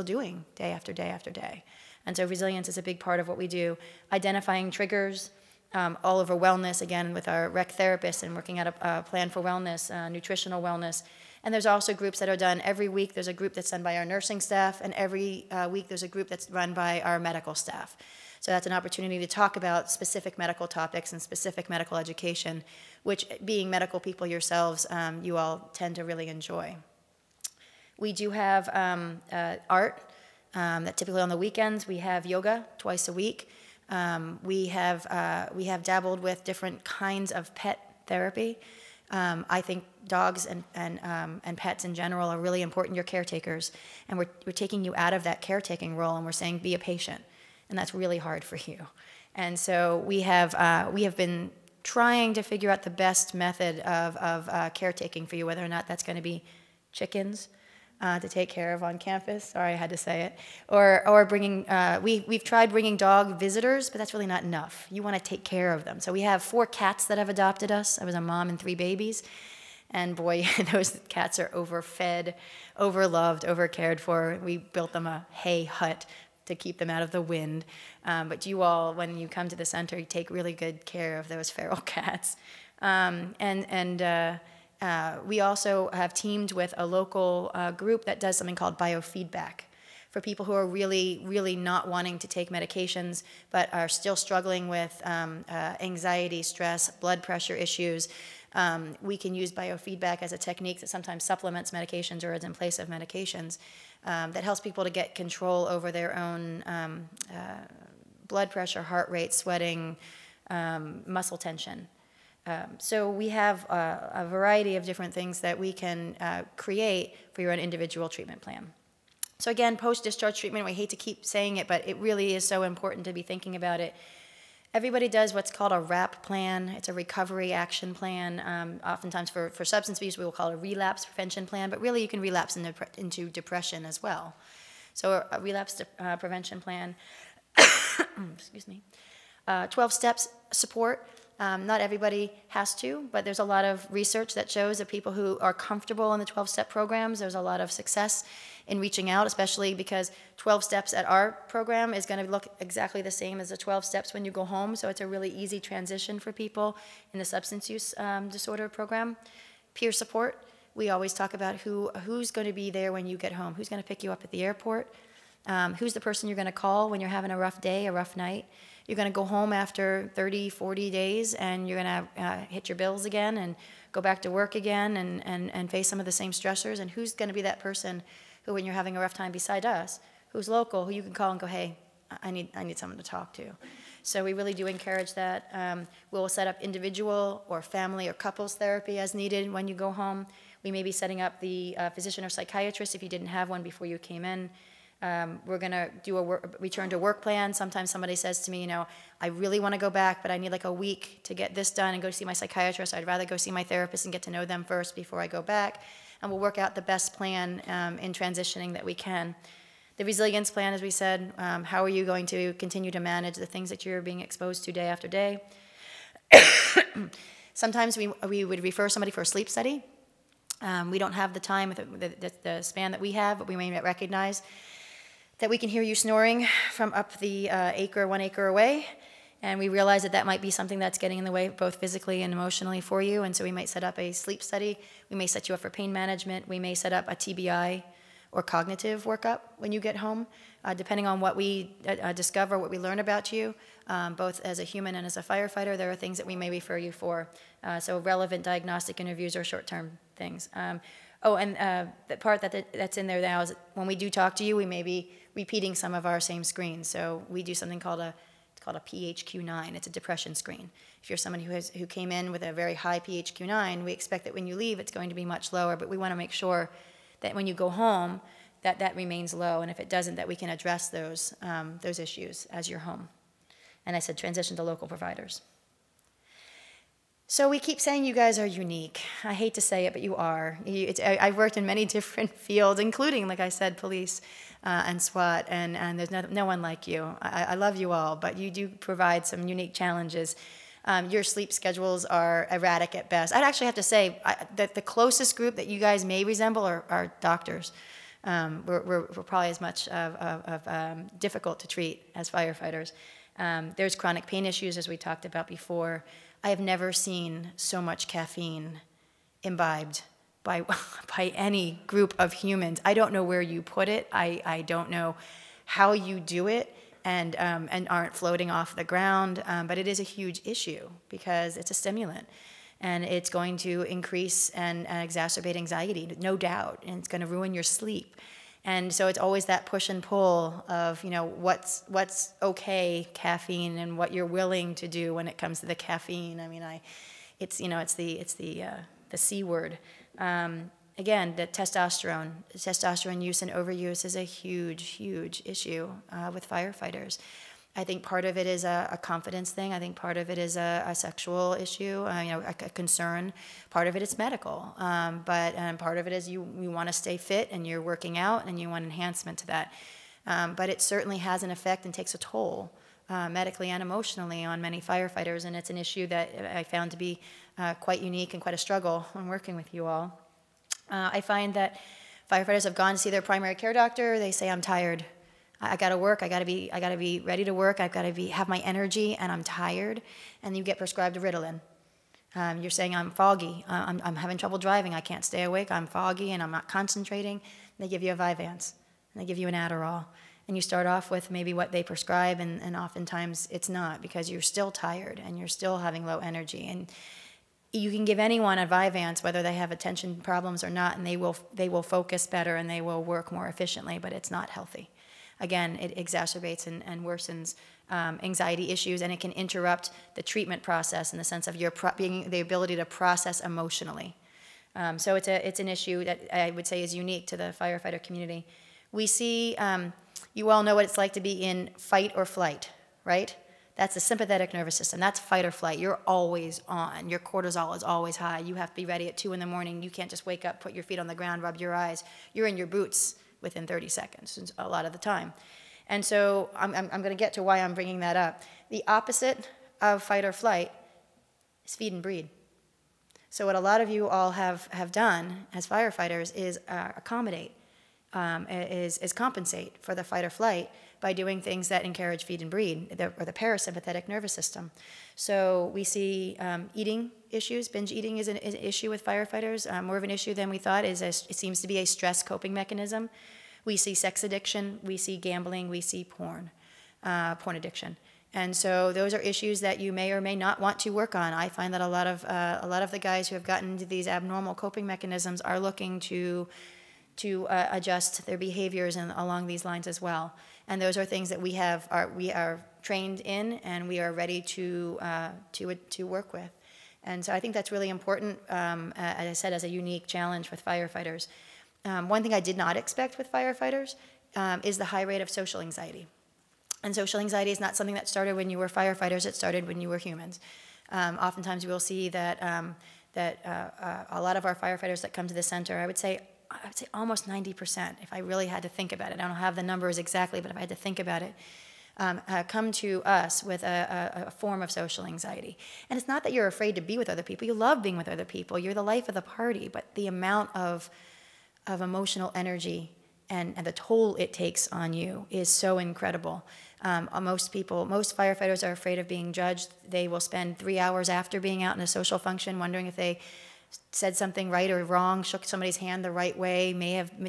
[SPEAKER 3] doing day after day after day. And so resilience is a big part of what we do. Identifying triggers, all over wellness, again, with our rec therapists and working out a plan for wellness, nutritional wellness. And there's also groups that are done every week. There's a group that's done by our nursing staff, and every week there's a group that's run by our medical staff. So that's an opportunity to talk about specific medical topics and specific medical education, which, being medical people yourselves, you all tend to really enjoy. We do have art that typically on the weekends. We have yoga twice a week. We have dabbled with different kinds of pet therapy. I think dogs and pets in general are really important. You're caretakers, and we're taking you out of that caretaking role, and we're saying be a patient, and that's really hard for you. And so we have been trying to figure out the best method of caretaking for you, whether or not that's going to be chickens to take care of on campus. Sorry, I had to say it. Or bringing, we've tried bringing dog visitors, but that's really not enough. You want to take care of them. So we have 4 cats that have adopted us. I was a mom and 3 babies. And boy, those cats are overfed, overloved, overcared for. We built them a hay hut to keep them out of the wind. But you all, when you come to the center, you take really good care of those feral cats. We also have teamed with a local group that does something called biofeedback for people who are really, really not wanting to take medications but are still struggling with anxiety, stress, blood pressure issues. We can use biofeedback as a technique that sometimes supplements medications or is in place of medications that helps people to get control over their own blood pressure, heart rate, sweating, muscle tension. So we have a variety of different things that we can create for your own individual treatment plan. So again, post-discharge treatment, we hate to keep saying it, but it really is so important to be thinking about it. Everybody does what's called a RAP plan. It's a recovery action plan. Oftentimes for substance abuse, we will call it a relapse prevention plan, but really you can relapse into depression as well. So a relapse prevention plan, excuse me, 12 steps support. Not everybody has to, but there's a lot of research that shows that people who are comfortable in the 12-step programs, there's a lot of success in reaching out, especially because 12 steps at our program is going to look exactly the same as the 12 steps when you go home, so it's a really easy transition for people in the substance use disorder program. Peer support, we always talk about who's going to be there when you get home, who's going to pick you up at the airport, who's the person you're going to call when you're having a rough day, a rough night. You're going to go home after 30, 40 days, and you're going to hit your bills again and go back to work again and face some of the same stressors. And who's going to be that person who, when you're having a rough time beside us, who's local, who you can call and go, hey, I need someone to talk to. So we really do encourage that. We'll set up individual or family or couples therapy as needed when you go home. We may be setting up the physician or psychiatrist if you didn't have one before you came in. We're going to do a return to work plan. Sometimes somebody says to me, you know, I really want to go back, but I need like a week to get this done and go see my psychiatrist. I'd rather go see my therapist and get to know them first before I go back. And we'll work out the best plan in transitioning that we can. The resilience plan, as we said, how are you going to continue to manage the things that you're being exposed to day after day? Sometimes we would refer somebody for a sleep study. We don't have the time with the span that we have, but we may recognize that we can hear you snoring from up the 1 acre away, and we realize that that might be something that's getting in the way both physically and emotionally for you, and so we might set up a sleep study. We may set you up for pain management. We may set up a TBI or cognitive workup when you get home, depending on what we discover, what we learn about you, both as a human and as a firefighter. There are things that we may refer you for, so relevant diagnostic interviews or short-term things. The part that's in there now is when we do talk to you, we may be repeating some of our same screens. So we do something called a PHQ-9. It's a depression screen. If you're someone who came in with a very high PHQ-9, we expect that when you leave, it's going to be much lower. But we want to make sure that when you go home, that remains low. And if it doesn't, that we can address those issues as you're home. And I said transition to local providers. So we keep saying you guys are unique. I hate to say it, but you are. I've worked in many different fields, including, like I said, police and SWAT, and there's no one like you. I love you all, but you do provide some unique challenges. Your sleep schedules are erratic at best. I'd actually have to say that the closest group that you guys may resemble are doctors. We're probably as much of difficult to treat as firefighters. There's chronic pain issues, as we talked about before. I have never seen so much caffeine imbibed by any group of humans. I don't know where you put it. I don't know how you do it and aren't floating off the ground. But it is a huge issue because it's a stimulant. And it's going to increase and exacerbate anxiety, no doubt. And it's going to ruin your sleep. And so it's always that push and pull of, you know, what's okay caffeine and what you're willing to do when it comes to the caffeine. I mean, it's, you know, it's the C word. Again, the testosterone use and overuse is a huge issue with firefighters. I think part of it is a confidence thing. I think part of it is a sexual issue, you know, a concern. Part of it is medical, but part of it is you want to stay fit and you're working out and you want enhancement to that. But it certainly has an effect and takes a toll medically and emotionally on many firefighters, and it's an issue that I found to be quite unique and quite a struggle when working with you all. I find that firefighters have gone to see their primary care doctor. They say, I'm tired. I got to work. I got to be ready to work. I've got to have my energy, and I'm tired. And you get prescribed Ritalin. You're saying I'm foggy. I'm having trouble driving. I can't stay awake. I'm foggy, and I'm not concentrating. They give you a Vyvanse, and they give you an Adderall, and you start off with maybe what they prescribe, and oftentimes it's not because you're still tired and you're still having low energy. And you can give anyone a Vyvanse, whether they have attention problems or not, and they will focus better and they will work more efficiently, but it's not healthy. Again, it exacerbates and worsens anxiety issues, and it can interrupt the treatment process in the sense of your being the ability to process emotionally. So it's an issue that I would say is unique to the firefighter community. We see, you all know what it's like to be in fight or flight, right? That's the sympathetic nervous system. That's fight or flight. You're always on. Your cortisol is always high. You have to be ready at 2 in the morning. You can't just wake up, put your feet on the ground, rub your eyes. You're in your boots within 30 seconds a lot of the time. And so I'm going to get to why I'm bringing that up. The opposite of fight or flight is feed and breed. So what a lot of you all have done as firefighters is accommodate, is compensate for the fight or flight by doing things that encourage feed and breed, or the parasympathetic nervous system. So we see eating issues. Binge eating is an issue with firefighters, more of an issue than we thought. It seems to be a stress coping mechanism. We see sex addiction, we see gambling, we see porn addiction. And so those are issues that you may or may not want to work on. I find that a lot of the guys who have gotten into these abnormal coping mechanisms are looking to adjust their behaviors and along these lines as well. And those are things that we are trained in and we are ready to work with. And so I think that's really important, as I said, as a unique challenge with firefighters. One thing I did not expect with firefighters is the high rate of social anxiety. And social anxiety is not something that started when you were firefighters, it started when you were humans. Oftentimes we'll see that a lot of our firefighters that come to the center, I would say almost 90%, if I really had to think about it. I don't have the numbers exactly, but if I had to think about it, come to us with a form of social anxiety. And it's not that you're afraid to be with other people. You love being with other people. You're the life of the party. But the amount of emotional energy and the toll it takes on you is so incredible. Most firefighters are afraid of being judged. They will spend 3 hours after being out in a social function wondering if they said something right or wrong, shook somebody's hand the right way,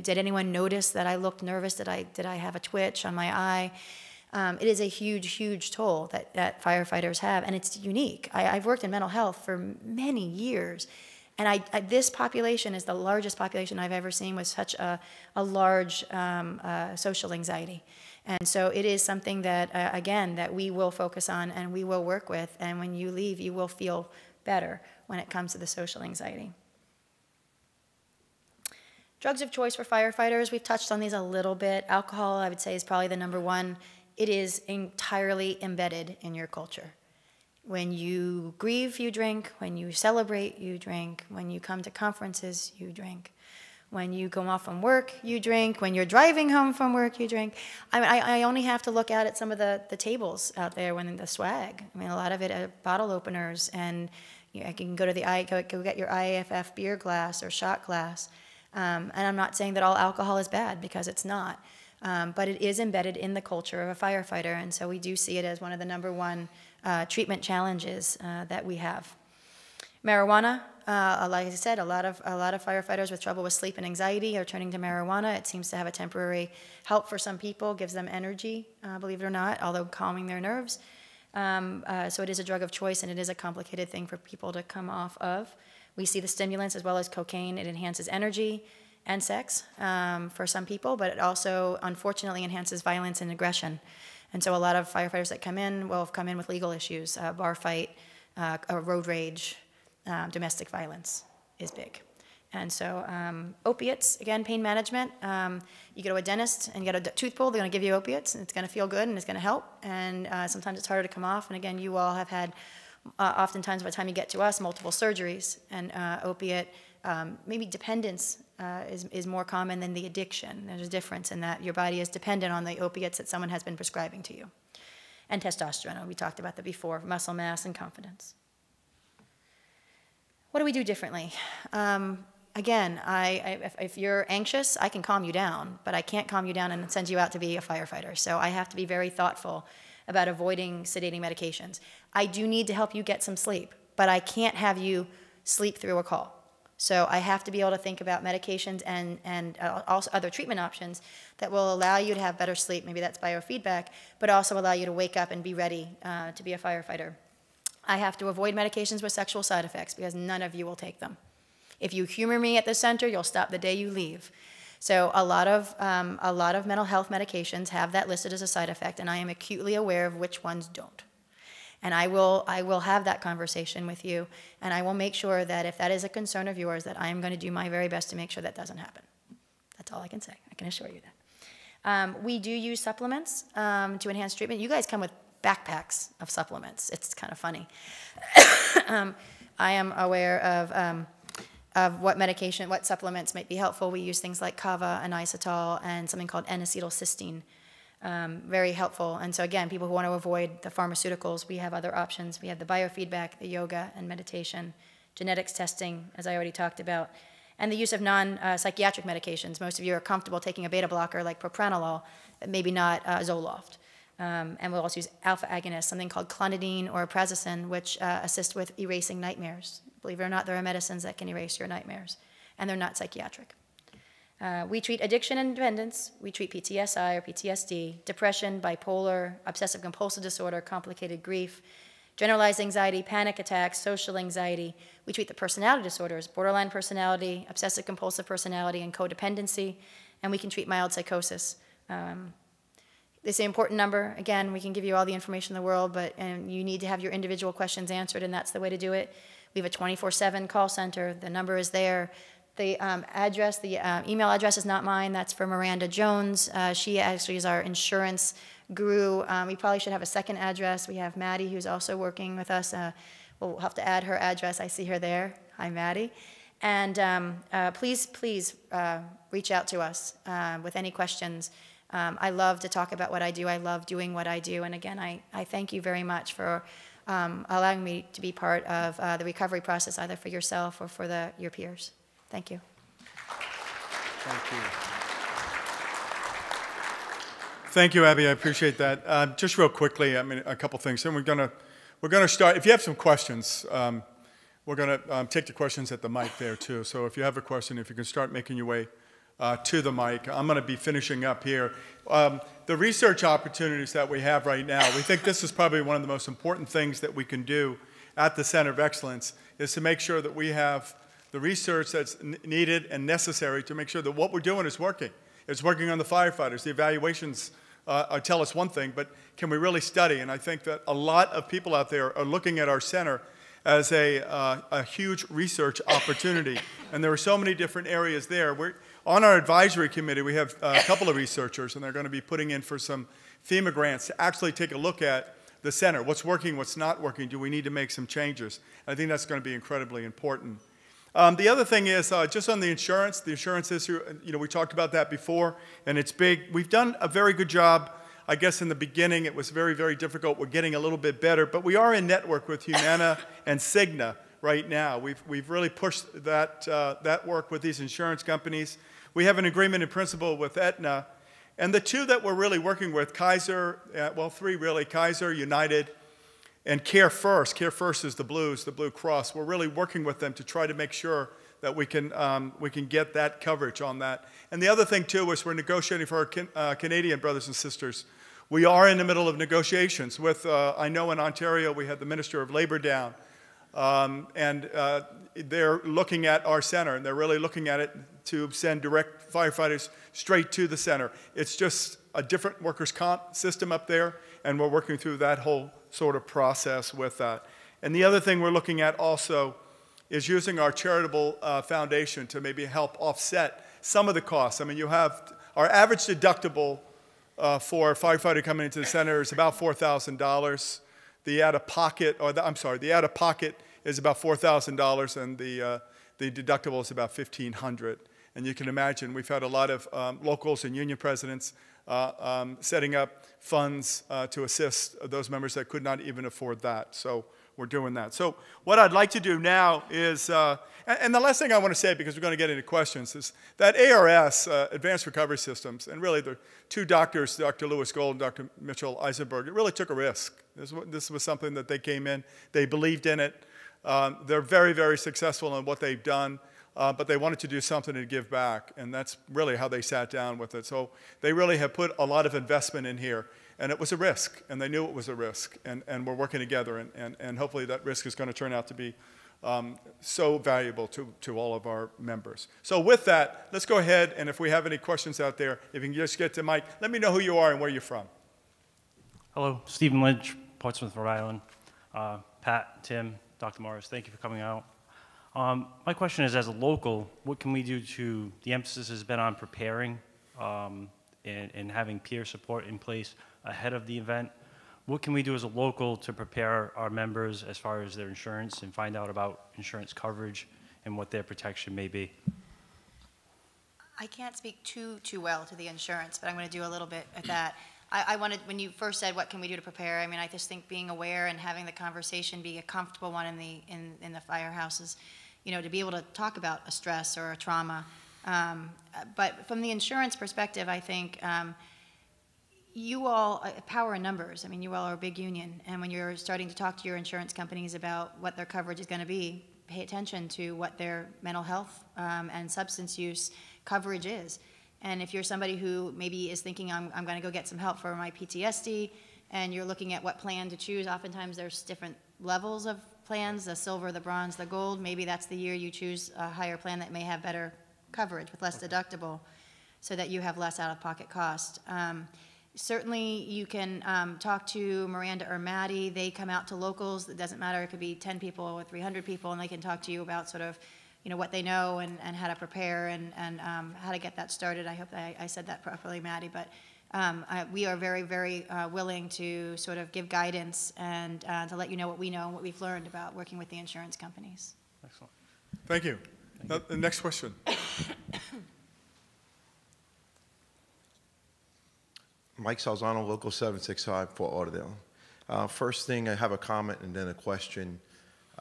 [SPEAKER 3] did anyone notice that I looked nervous, did I have a twitch on my eye? It is a huge toll that firefighters have, and it's unique. I've worked in mental health for many years, and this population is the largest population I've ever seen with such a large social anxiety. And so it is something that, again, that we will focus on and we will work with, and when you leave, you will feel better when it comes to the social anxiety. Drugs of choice for firefighters, we've touched on these a little bit. Alcohol, I would say, is probably the number one. It is entirely embedded in your culture. When you grieve, you drink. When you celebrate, you drink. When you come to conferences, you drink. When you go off from work, you drink. When you're driving home from work, you drink. I only have to look out at some of the tables out there when the swag. I mean, a lot of it are bottle openers, and you can go get your IFF beer glass or shot glass. And I'm not saying that all alcohol is bad, because it's not. But it is embedded in the culture of a firefighter, and so we do see it as one of the number one treatment challenges that we have. Marijuana, like I said, a lot of firefighters with trouble with sleep and anxiety are turning to marijuana. It seems to have a temporary help for some people, gives them energy, believe it or not, although calming their nerves. So it is a drug of choice, and it is a complicated thing for people to come off of. We see the stimulants as well as cocaine. It enhances energy. and sex for some people, but it also unfortunately enhances violence and aggression. And so a lot of firefighters that come in will have come in with legal issues, bar fight, road rage, domestic violence is big. And so opiates, again, pain management. You go to a dentist and get a tooth pulled, they're going to give you opiates, and it's going to feel good and it's going to help. And sometimes it's harder to come off. And again, you all have had, oftentimes by the time you get to us, multiple surgeries. And opiate, maybe dependence is more common than the addiction. There's a difference in that your body is dependent on the opiates that someone has been prescribing to you. And testosterone, we talked about that before, muscle mass and confidence. What do we do differently? Again, if you're anxious, I can calm you down, but I can't calm you down and send you out to be a firefighter. So I have to be very thoughtful about avoiding sedating medications. I do need to help you get some sleep, but I can't have you sleep through a call. So I have to be able to think about medications and also other treatment options that will allow you to have better sleep. Maybe that's biofeedback, but also allow you to wake up and be ready to be a firefighter. I have to avoid medications with sexual side effects because none of you will take them. If you humor me at the center, you'll stop the day you leave. So a lot of mental health medications have that listed as a side effect, and I am acutely aware of which ones don't. And I will have that conversation with you, and I will make sure that if that is a concern of yours, that I am going to do my very best to make sure that doesn't happen. That's all I can say. I can assure you that. We do use supplements to enhance treatment. You guys come with backpacks of supplements. It's kind of funny. I am aware of what medication, what supplements might be helpful. We use things like kava and isotal and something called N-acetylcysteine. Very helpful. And so again, people who want to avoid the pharmaceuticals, we have other options. We have the biofeedback, the yoga and meditation, genetics testing, as I already talked about, and the use of non-psychiatric medications. Most of you are comfortable taking a beta blocker like propranolol, but maybe not Zoloft. And we'll also use alpha agonists, something called clonidine or prazosin, which assist with erasing nightmares. Believe it or not, there are medicines that can erase your nightmares, and they're not psychiatric. We treat addiction and dependence. We treat PTSI or PTSD, depression, bipolar, obsessive-compulsive disorder, complicated grief, generalized anxiety, panic attacks, social anxiety. We treat the personality disorders, borderline personality, obsessive-compulsive personality, and codependency, and we can treat mild psychosis. This is an important number. Again, we can give you all the information in the world, but you need to have your individual questions answered, and that's the way to do it. We have a 24/7 call center. The number is there. The address, the email address is not mine. That's for Miranda Jones. She actually is our insurance guru. We probably should have a second address. We have Maddie, who's also working with us. We'll have to add her address. I see her there. Hi, Maddie. And please reach out to us with any questions. I love to talk about what I do. I love doing what I do. And again, I thank you very much for allowing me to be part of the recovery process, either for yourself or for your peers. Thank you.
[SPEAKER 1] Thank you. Thank you, Abby. I appreciate that. Just real quickly, I mean, a couple things. And we're gonna start. If you have some questions, we're gonna take the questions at the mic there too. So if you have a question, if you can start making your way to the mic. I'm going to be finishing up here. The research opportunities that we have right now, we think this is probably one of the most important things that we can do at the Center of Excellence, is to make sure that we have the research that's needed and necessary to make sure that what we're doing is working. It's working on the firefighters. The evaluations tell us one thing, but can we really study? And I think that a lot of people out there are looking at our center as a huge research opportunity. And there are so many different areas there. On our advisory committee, we have a couple of researchers, and they're going to be putting in for some FEMA grants to actually take a look at the center. What's working, what's not working? Do we need to make some changes? I think that's going to be incredibly important. The other thing is just on the insurance issue, we talked about that before, and it's big. We've done a very good job. I guess in the beginning it was very, very difficult. We're getting a little bit better, but we are in network with Humana and Cigna right now. We've really pushed that work with these insurance companies. We have an agreement in principle with Aetna, and the two that we're really working with, Kaiser, well, three really, Kaiser, United, and Care First. Care First is the Blues, the Blue Cross. We're really working with them to try to make sure that we can get that coverage on that. And the other thing, too, is we're negotiating for our Canadian brothers and sisters. We are in the middle of negotiations with, I know in Ontario we had the Minister of Labour down They're looking at our center, and they're really looking at it to send direct firefighters straight to the center. It's just a different workers' comp system up there, and we're working through that whole sort of process with that. And the other thing we're looking at also is using our charitable foundation to maybe help offset some of the costs. I mean, you have our average deductible for a firefighter coming into the center is about $4,000. The out-of-pocket is about $4,000, and the deductible is about $1,500. And you can imagine we've had a lot of locals and union presidents setting up funds to assist those members that could not even afford that. So we're doing that. So what I'd like to do now is, and the last thing I want to say, because we're going to get into questions, is that ARS, Advanced Recovery Systems, and really the two doctors, Dr. Lewis Gold and Dr. Mitchell Eisenberg, it really took a risk. This was something that they came in, they believed in it. They're very, very successful in what they've done, but they wanted to do something to give back, and that's really how they sat down with it. So they really have put a lot of investment in here, and it was a risk, and they knew it was a risk, and we're working together, and hopefully that risk is going to turn out to be so valuable to all of our members. So with that, let's go ahead, and if we have any questions out there, if you can just get to Mike, let me know who you are and where you're from.
[SPEAKER 4] Hello, Stephen Lynch, Portsmouth, Rhode Island. Pat, Tim, Dr. Morris, thank you for coming out. My question is, as a local, what can we do to, the emphasis has been on preparing and having peer support in place ahead of the event. What can we do as a local to prepare our members as far as their insurance and find out about insurance coverage and what their protection may be?
[SPEAKER 3] I can't speak too well to the insurance, but I'm going to do a little bit of that. I wanted, when you first said what can we do to prepare, I mean, I just think being aware and having the conversation be a comfortable one in the firehouses, you know, to be able to talk about a stress or a trauma. But from the insurance perspective, I think you all, power in numbers. I mean, you all are a big union, and when you're starting to talk to your insurance companies about what their coverage is going to be, pay attention to what their mental health and substance use coverage is. And if you're somebody who maybe is thinking, I'm going to go get some help for my PTSD, and you're looking at what plan to choose, oftentimes there's different levels of plans, the silver, the bronze, the gold. Maybe that's the year you choose a higher plan that may have better coverage with less deductible, so that you have less out-of-pocket cost. Certainly, you can talk to Miranda or Maddie. They come out to locals. It doesn't matter. It could be 10 people or 300 people, and they can talk to you about sort of, you know, what they know and how to prepare and how to get that started. I hope that I said that properly, Maddie. But we are very, very willing to sort of give guidance and to let you know what we know and what we've learned about working with the insurance companies.
[SPEAKER 4] Excellent.
[SPEAKER 1] Thank you. The next question.
[SPEAKER 5] Mike Salzano, Local 765, Fort Lauderdale. First thing, I have a comment and then a question.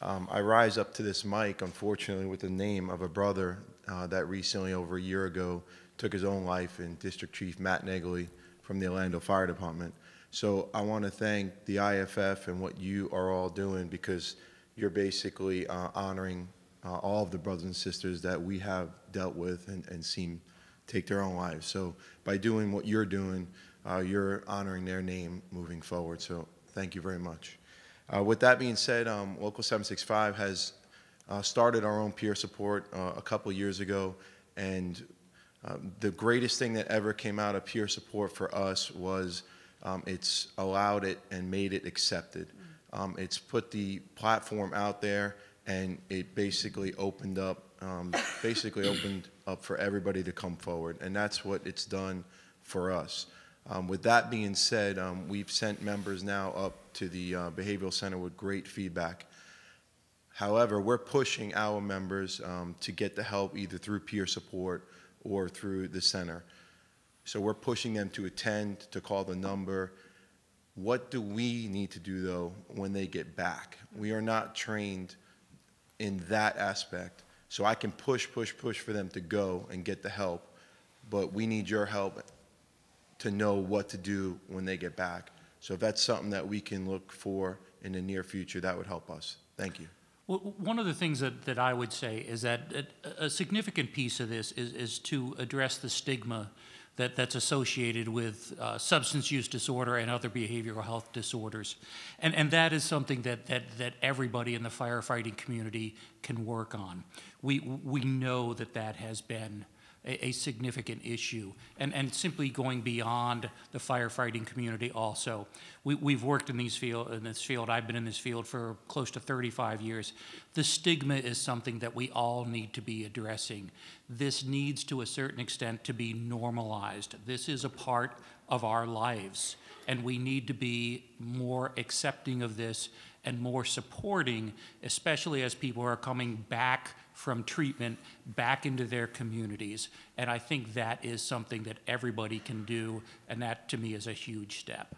[SPEAKER 5] I rise up to this mic, unfortunately, with the name of a brother that recently, over a year ago, took his own life in District Chief Matt Negley from the Orlando Fire Department. So I want to thank the IFF and what you are all doing, because you're basically honoring all of the brothers and sisters that we have dealt with and seen take their own lives. So by doing what you're doing, you're honoring their name moving forward. So thank you very much. With that being said, Local 765 has started our own peer support a couple years ago, and the greatest thing that ever came out of peer support for us was it's allowed it and made it accepted. It's put the platform out there, and it basically opened up for everybody to come forward, and that's what it's done for us. With that being said, we've sent members now up to the Behavioral Center with great feedback. However, we're pushing our members to get the help either through peer support or through the center. So we're pushing them to attend, to call the number. What do we need to do, though, when they get back? We are not trained in that aspect. So I can push for them to go and get the help, but we need your help to know what to do when they get back. So if that's something that we can look for in the near future, that would help us. Thank you.
[SPEAKER 2] Well, one of the things that I would say is that a significant piece of this is to address the stigma that's associated with substance use disorder and other behavioral health disorders. And that is something that everybody in the firefighting community can work on. We know that has been a significant issue, and simply going beyond the firefighting community also. We've worked in this field, I've been in this field for close to 35 years. The stigma is something that we all need to be addressing. This needs to a certain extent to be normalized. This is a part of our lives, and we need to be more accepting of this and more supporting, especially as people are coming back from treatment back into their communities. And I think that is something that everybody can do, and that to me is a huge step.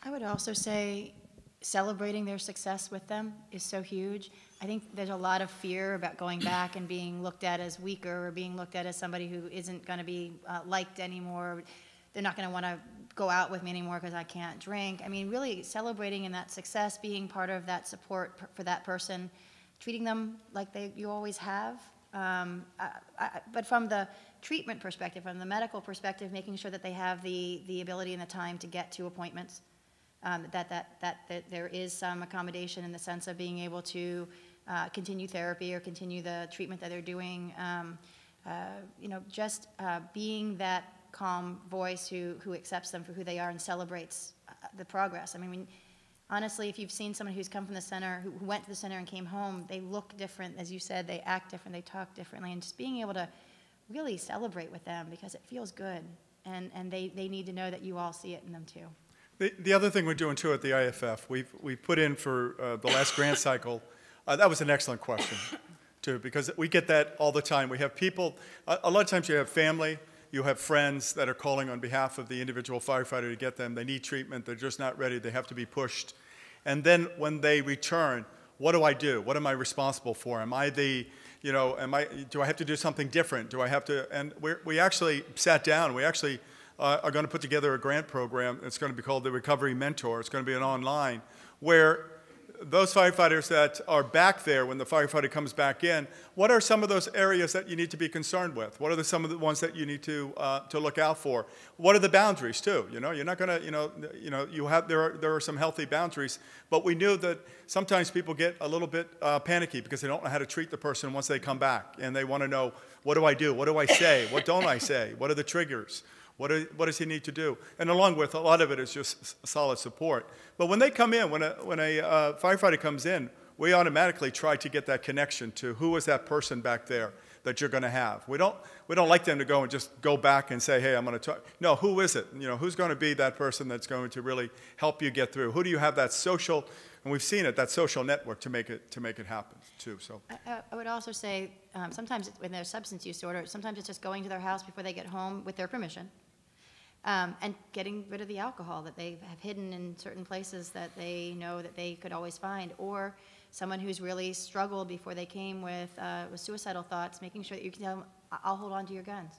[SPEAKER 3] I would also say celebrating their success with them is so huge. I think there's a lot of fear about going back and being looked at as weaker or being looked at as somebody who isn't going to be liked anymore. They're not going to want to go out with me anymore because I can't drink. I mean, really celebrating in that success, being part of that support for that person, treating them like you always have. But from the treatment perspective, from the medical perspective, making sure that they have the ability and the time to get to appointments, that there is some accommodation in the sense of being able to continue therapy or continue the treatment that they're doing. Just being that calm voice who accepts them for who they are and celebrates the progress. I mean, honestly, if you've seen someone who's come from the center, who went to the center and came home, they look different, as you said, they act different, they talk differently, and just being able to really celebrate with them because it feels good, and they need to know that you all see it in them too.
[SPEAKER 1] The other thing we're doing too at the IFF, we put in for the last grant cycle, that was an excellent question too, because we get that all the time. We have people, a lot of times you have family, you have friends that are calling on behalf of the individual firefighter to get them. They need treatment. They're just not ready. They have to be pushed. And then when they return, what do I do? What am I responsible for? Am I do I have to do something different? Do I have to? And we actually sat down. We actually are going to put together a grant program. It's going to be called the Recovery Mentor. It's going to be an online where those firefighters that are back there when the firefighter comes back in, what are some of those areas that you need to be concerned with? What are some of the ones that you need to look out for? What are the boundaries too? You're not going to, there are some healthy boundaries, but we knew that sometimes people get a little bit panicky because they don't know how to treat the person once they come back, and they want to know, what do I do? What do I say? What don't I say? What are the triggers? What does he need to do? And along with a lot of it is just solid support. But when they come in, when a firefighter comes in, we automatically try to get that connection to who is that person back there that you're going to have. We don't like them to go and just go back and say, hey, I'm going to talk. No, who is it? Who's going to be that person that's going to really help you get through? Who do you have that social, and we've seen it, that social network to make it happen too. So
[SPEAKER 3] I would also say sometimes when there's substance use disorder, sometimes it's just going to their house before they get home with their permission. And getting rid of the alcohol that they have hidden in certain places that they know that they could always find, or someone who's really struggled before they came with suicidal thoughts, making sure that you can tell them, I'll hold on to your guns.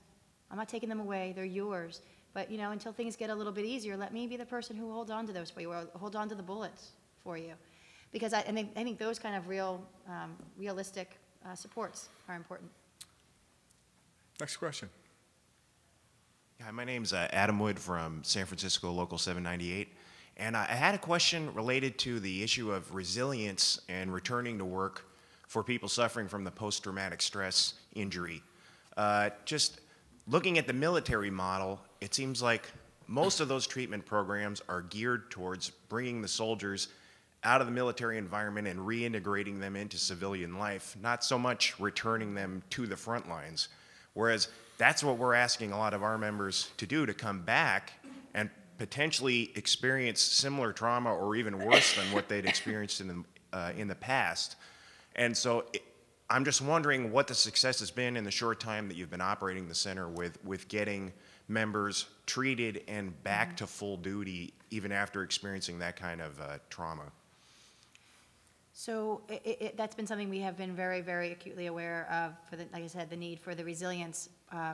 [SPEAKER 3] I'm not taking them away, they're yours. But until things get a little bit easier, let me be the person who holds on to those for you, or hold on to the bullets for you. Because I think those kind of realistic supports are important.
[SPEAKER 1] Next question.
[SPEAKER 6] Hi, my name's Adam Wood from San Francisco Local 798, and I had a question related to the issue of resilience and returning to work for people suffering from the post-traumatic stress injury. Just looking at the military model, it seems like most of those treatment programs are geared towards bringing the soldiers out of the military environment and reintegrating them into civilian life, not so much returning them to the front lines. Whereas that's what we're asking a lot of our members to do, to come back and potentially experience similar trauma or even worse than what they'd experienced in the past. And so I'm just wondering what the success has been in the short time that you've been operating the center with getting members treated and back to full duty even after experiencing that kind of trauma.
[SPEAKER 3] So that's been something we have been very, very acutely aware of, like I said, the need for the resilience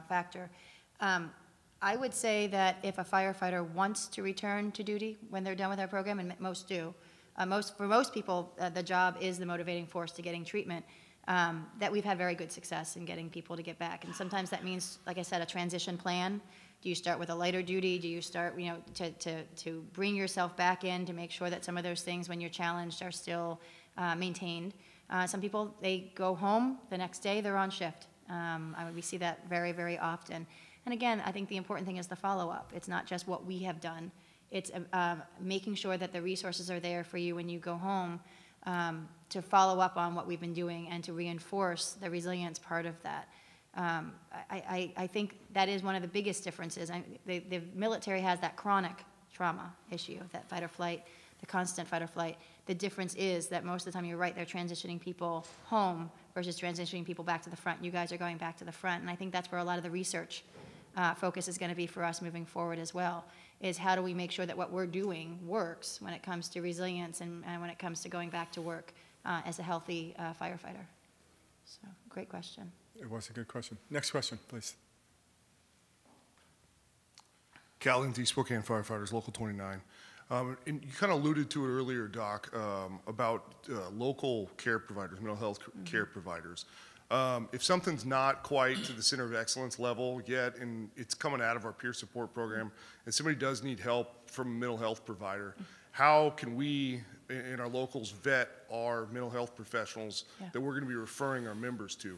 [SPEAKER 3] factor. I would say that if a firefighter wants to return to duty when they're done with our program, and most do, for most people, the job is the motivating force to getting treatment. that we've had very good success in getting people to get back. And sometimes that means, like I said, a transition plan. Do you start with a lighter duty? Do you start, to bring yourself back in to make sure that some of those things when you're challenged are still maintained? Some people, they go home, the next day they're on shift. We see that very, very often. And again, I think the important thing is the follow-up. It's not just what we have done. It's making sure that the resources are there for you when you go home to follow up on what we've been doing and to reinforce the resilience part of that. I think that is one of the biggest differences. The military has that chronic trauma issue, that fight or flight, the constant fight or flight. The difference is that most of the time, you're right, they're transitioning people home versus transitioning people back to the front. You guys are going back to the front, and I think that's where a lot of the research focus is going to be for us moving forward as well, is how do we make sure that what we're doing works when it comes to resilience and when it comes to going back to work as a healthy firefighter. So, great question.
[SPEAKER 1] It was a good question. Next question, please.
[SPEAKER 7] Cal Lindsay, Spokane Firefighters, Local 29. And you kind of alluded to it earlier, Doc, about local care providers, mental health care providers. If something's not quite to the center of excellence level yet, and it's coming out of our peer support program, and somebody does need help from a mental health provider, how can we in our locals vet our mental health professionals that we're going to be referring our members to?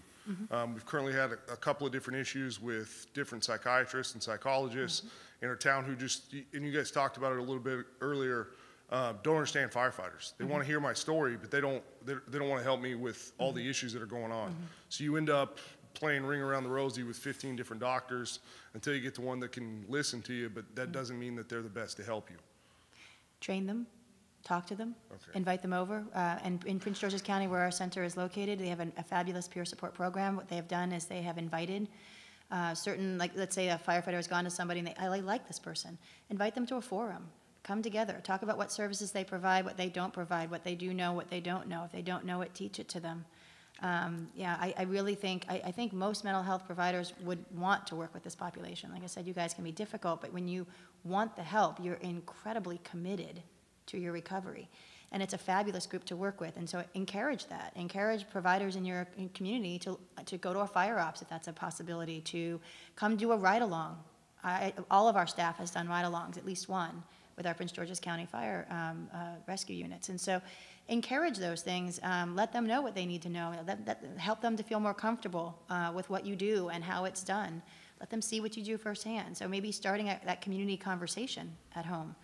[SPEAKER 7] We've currently had a couple of different issues with different psychiatrists and psychologists in our town who just, and you guys talked about it a little bit earlier, don't understand firefighters. They want to hear my story, but they don't want to help me with all the issues that are going on. So you end up playing ring around the rosy with 15 different doctors until you get to one that can listen to you, but that doesn't mean that they're the best to help you.
[SPEAKER 3] Train them, talk to them, invite them over. And in Prince George's County, where our center is located, they have a fabulous peer support program. What they have done is they have invited certain, like let's say a firefighter has gone to somebody and I like this person. Invite them to a forum. Come together, talk about what services they provide, what they don't provide, what they do know, what they don't know. If they don't know it, teach it to them. I really think, I think most mental health providers would want to work with this population. Like I said, you guys can be difficult, but when you want the help, you're incredibly committed to your recovery. And it's a fabulous group to work with. And so encourage that. Encourage providers in your community to go to a fire ops if that's a possibility, to come do a ride-along. All of our staff has done ride-alongs, at least one, with our Prince George's County Fire rescue units. And so encourage those things. Let them know what they need to know. Help them to feel more comfortable with what you do and how it's done. Let them see what you do firsthand. So maybe starting that community conversation at home.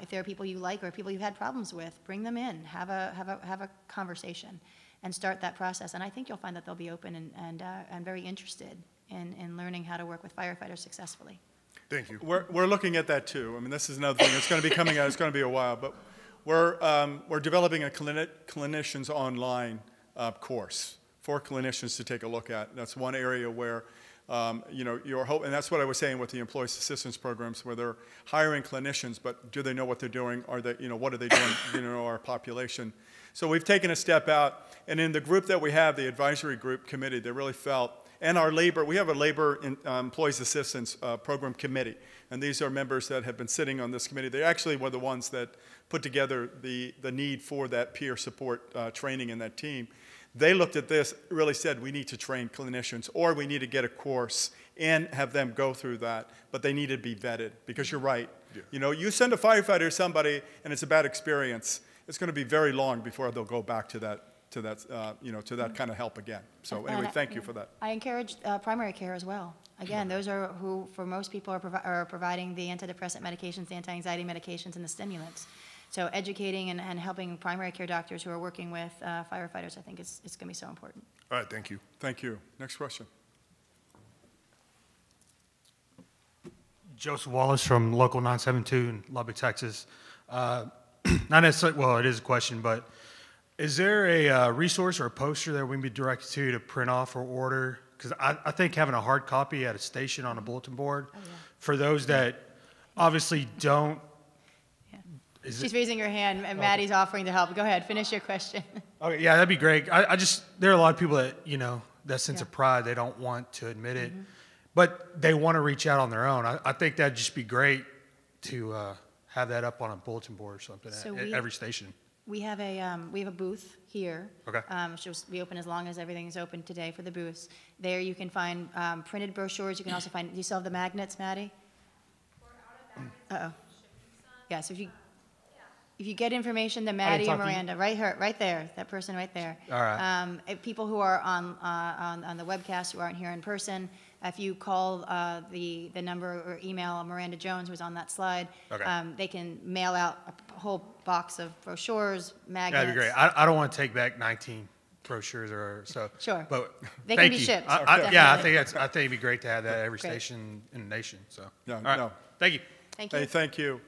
[SPEAKER 3] If there are people you like or people you've had problems with, bring them in. Have a conversation and start that process. And I think you'll find that they'll be open and very interested in learning how to work with firefighters successfully.
[SPEAKER 7] Thank you.
[SPEAKER 1] We're looking at that too. I mean, this is another thing that's going to be coming out. It's going to be a while, but we're developing a clinicians online course for clinicians to take a look at. That's one area where your hope, and that's what I was saying with the employee assistance programs, where they're hiring clinicians, but do they know what they're doing? Are they, what are they doing? Our population. So we've taken a step out, and in the group that we have, the advisory group committee, they really felt. And our labor, we have a labor employees assistance program committee, and these are members that have been sitting on this committee. They actually were the ones that put together the need for that peer support training in that team. They looked at this, really said we need to train clinicians, or we need to get a course and have them go through that, but they need to be vetted, because you're right. Yeah. You send a firefighter to somebody and it's a bad experience, it's going to be very long before they'll go back to that kind of help again. So anyway, thank you for that.
[SPEAKER 3] I encourage primary care as well. Again, those are who, for most people, are providing the antidepressant medications, the anti-anxiety medications, and the stimulants. So educating and helping primary care doctors who are working with firefighters, I think it's going to be so important.
[SPEAKER 7] All right, thank you.
[SPEAKER 1] Thank you. Next question.
[SPEAKER 8] Joseph Wallace from Local 972 in Lubbock, Texas. Not necessarily, well, it is a question, but is there a resource or a poster that we can be directed to print off or order? Because I think having a hard copy at a station on a bulletin board, for those that obviously don't.
[SPEAKER 3] She's raising her hand, and Maddie's offering to help. Go ahead, finish your question.
[SPEAKER 8] Okay, yeah, that'd be great. There are a lot of people that, that sense of pride, they don't want to admit it, but they want to reach out on their own. I think that'd just be great to have that up on a bulletin board or something at every station.
[SPEAKER 3] We have a booth here.
[SPEAKER 8] Okay.
[SPEAKER 3] Which will be open as long as everything is open today for the booths. There you can find printed brochures. You can also find, do you still have the magnets, Maddie? Uh-oh. Yeah, so if you get information, then Maddie or Miranda, right there, that person right there.
[SPEAKER 8] All right.
[SPEAKER 3] People who are on the webcast who aren't here in person, if you call the number or email Miranda Jones, who's on that slide,
[SPEAKER 8] Okay.
[SPEAKER 3] they can mail out a whole box of brochures, magnets.
[SPEAKER 8] That'd be great. I don't want to take back 19 brochures or so.
[SPEAKER 3] Sure.
[SPEAKER 8] But
[SPEAKER 3] They can
[SPEAKER 8] thank
[SPEAKER 3] be
[SPEAKER 8] you.
[SPEAKER 3] shipped,
[SPEAKER 8] Yeah, I
[SPEAKER 3] definitely.
[SPEAKER 8] think it'd be great to have that at every
[SPEAKER 3] Great.
[SPEAKER 8] station in the nation. So.
[SPEAKER 1] Yeah,
[SPEAKER 8] All right.
[SPEAKER 1] no.
[SPEAKER 8] Thank you.
[SPEAKER 3] Thank you.
[SPEAKER 1] Hey, thank you.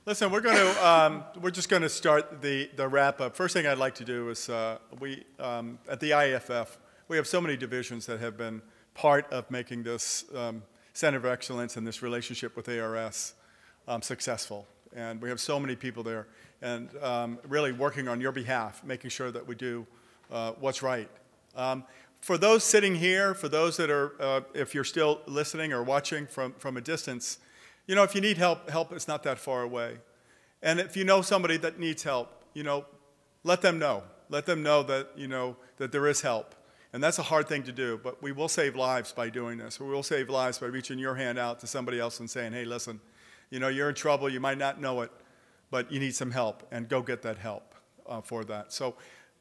[SPEAKER 1] Listen, we're just going to start the wrap up. First thing I'd like to do is at the IFF, we have so many divisions that have been part of making this Center of Excellence and this relationship with ARS successful. And we have so many people there and really working on your behalf, making sure that we do what's right. For those sitting here, for those that are, if you're still listening or watching from a distance, you know, if you need help is not that far away. And if you know somebody that needs help, you know, let them know. Let them know that, you know, that there is help. And that's a hard thing to do, but we will save lives by doing this. We will save lives by reaching your hand out to somebody else and saying, hey, listen, you know, you're in trouble, you might not know it, but you need some help, and go get that help for that. So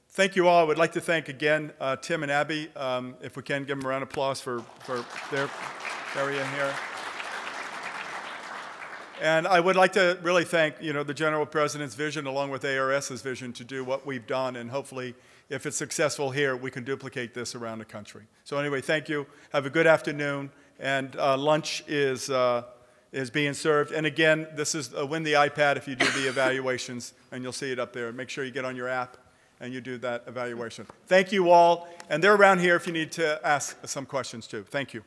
[SPEAKER 1] thank you all. I would like to thank again Tim and Abby. If we can, give them a round of applause for their area here. And I would like to really thank, you know, the General President's vision along with ARS's vision to do what we've done, and hopefully, if it's successful here, we can duplicate this around the country. So anyway, thank you. Have a good afternoon, and lunch is being served. And again, this is win the iPad if you do the evaluations, and you'll see it up there. Make sure you get on your app and you do that evaluation. Thank you all, and they're around here if you need to ask some questions too. Thank you.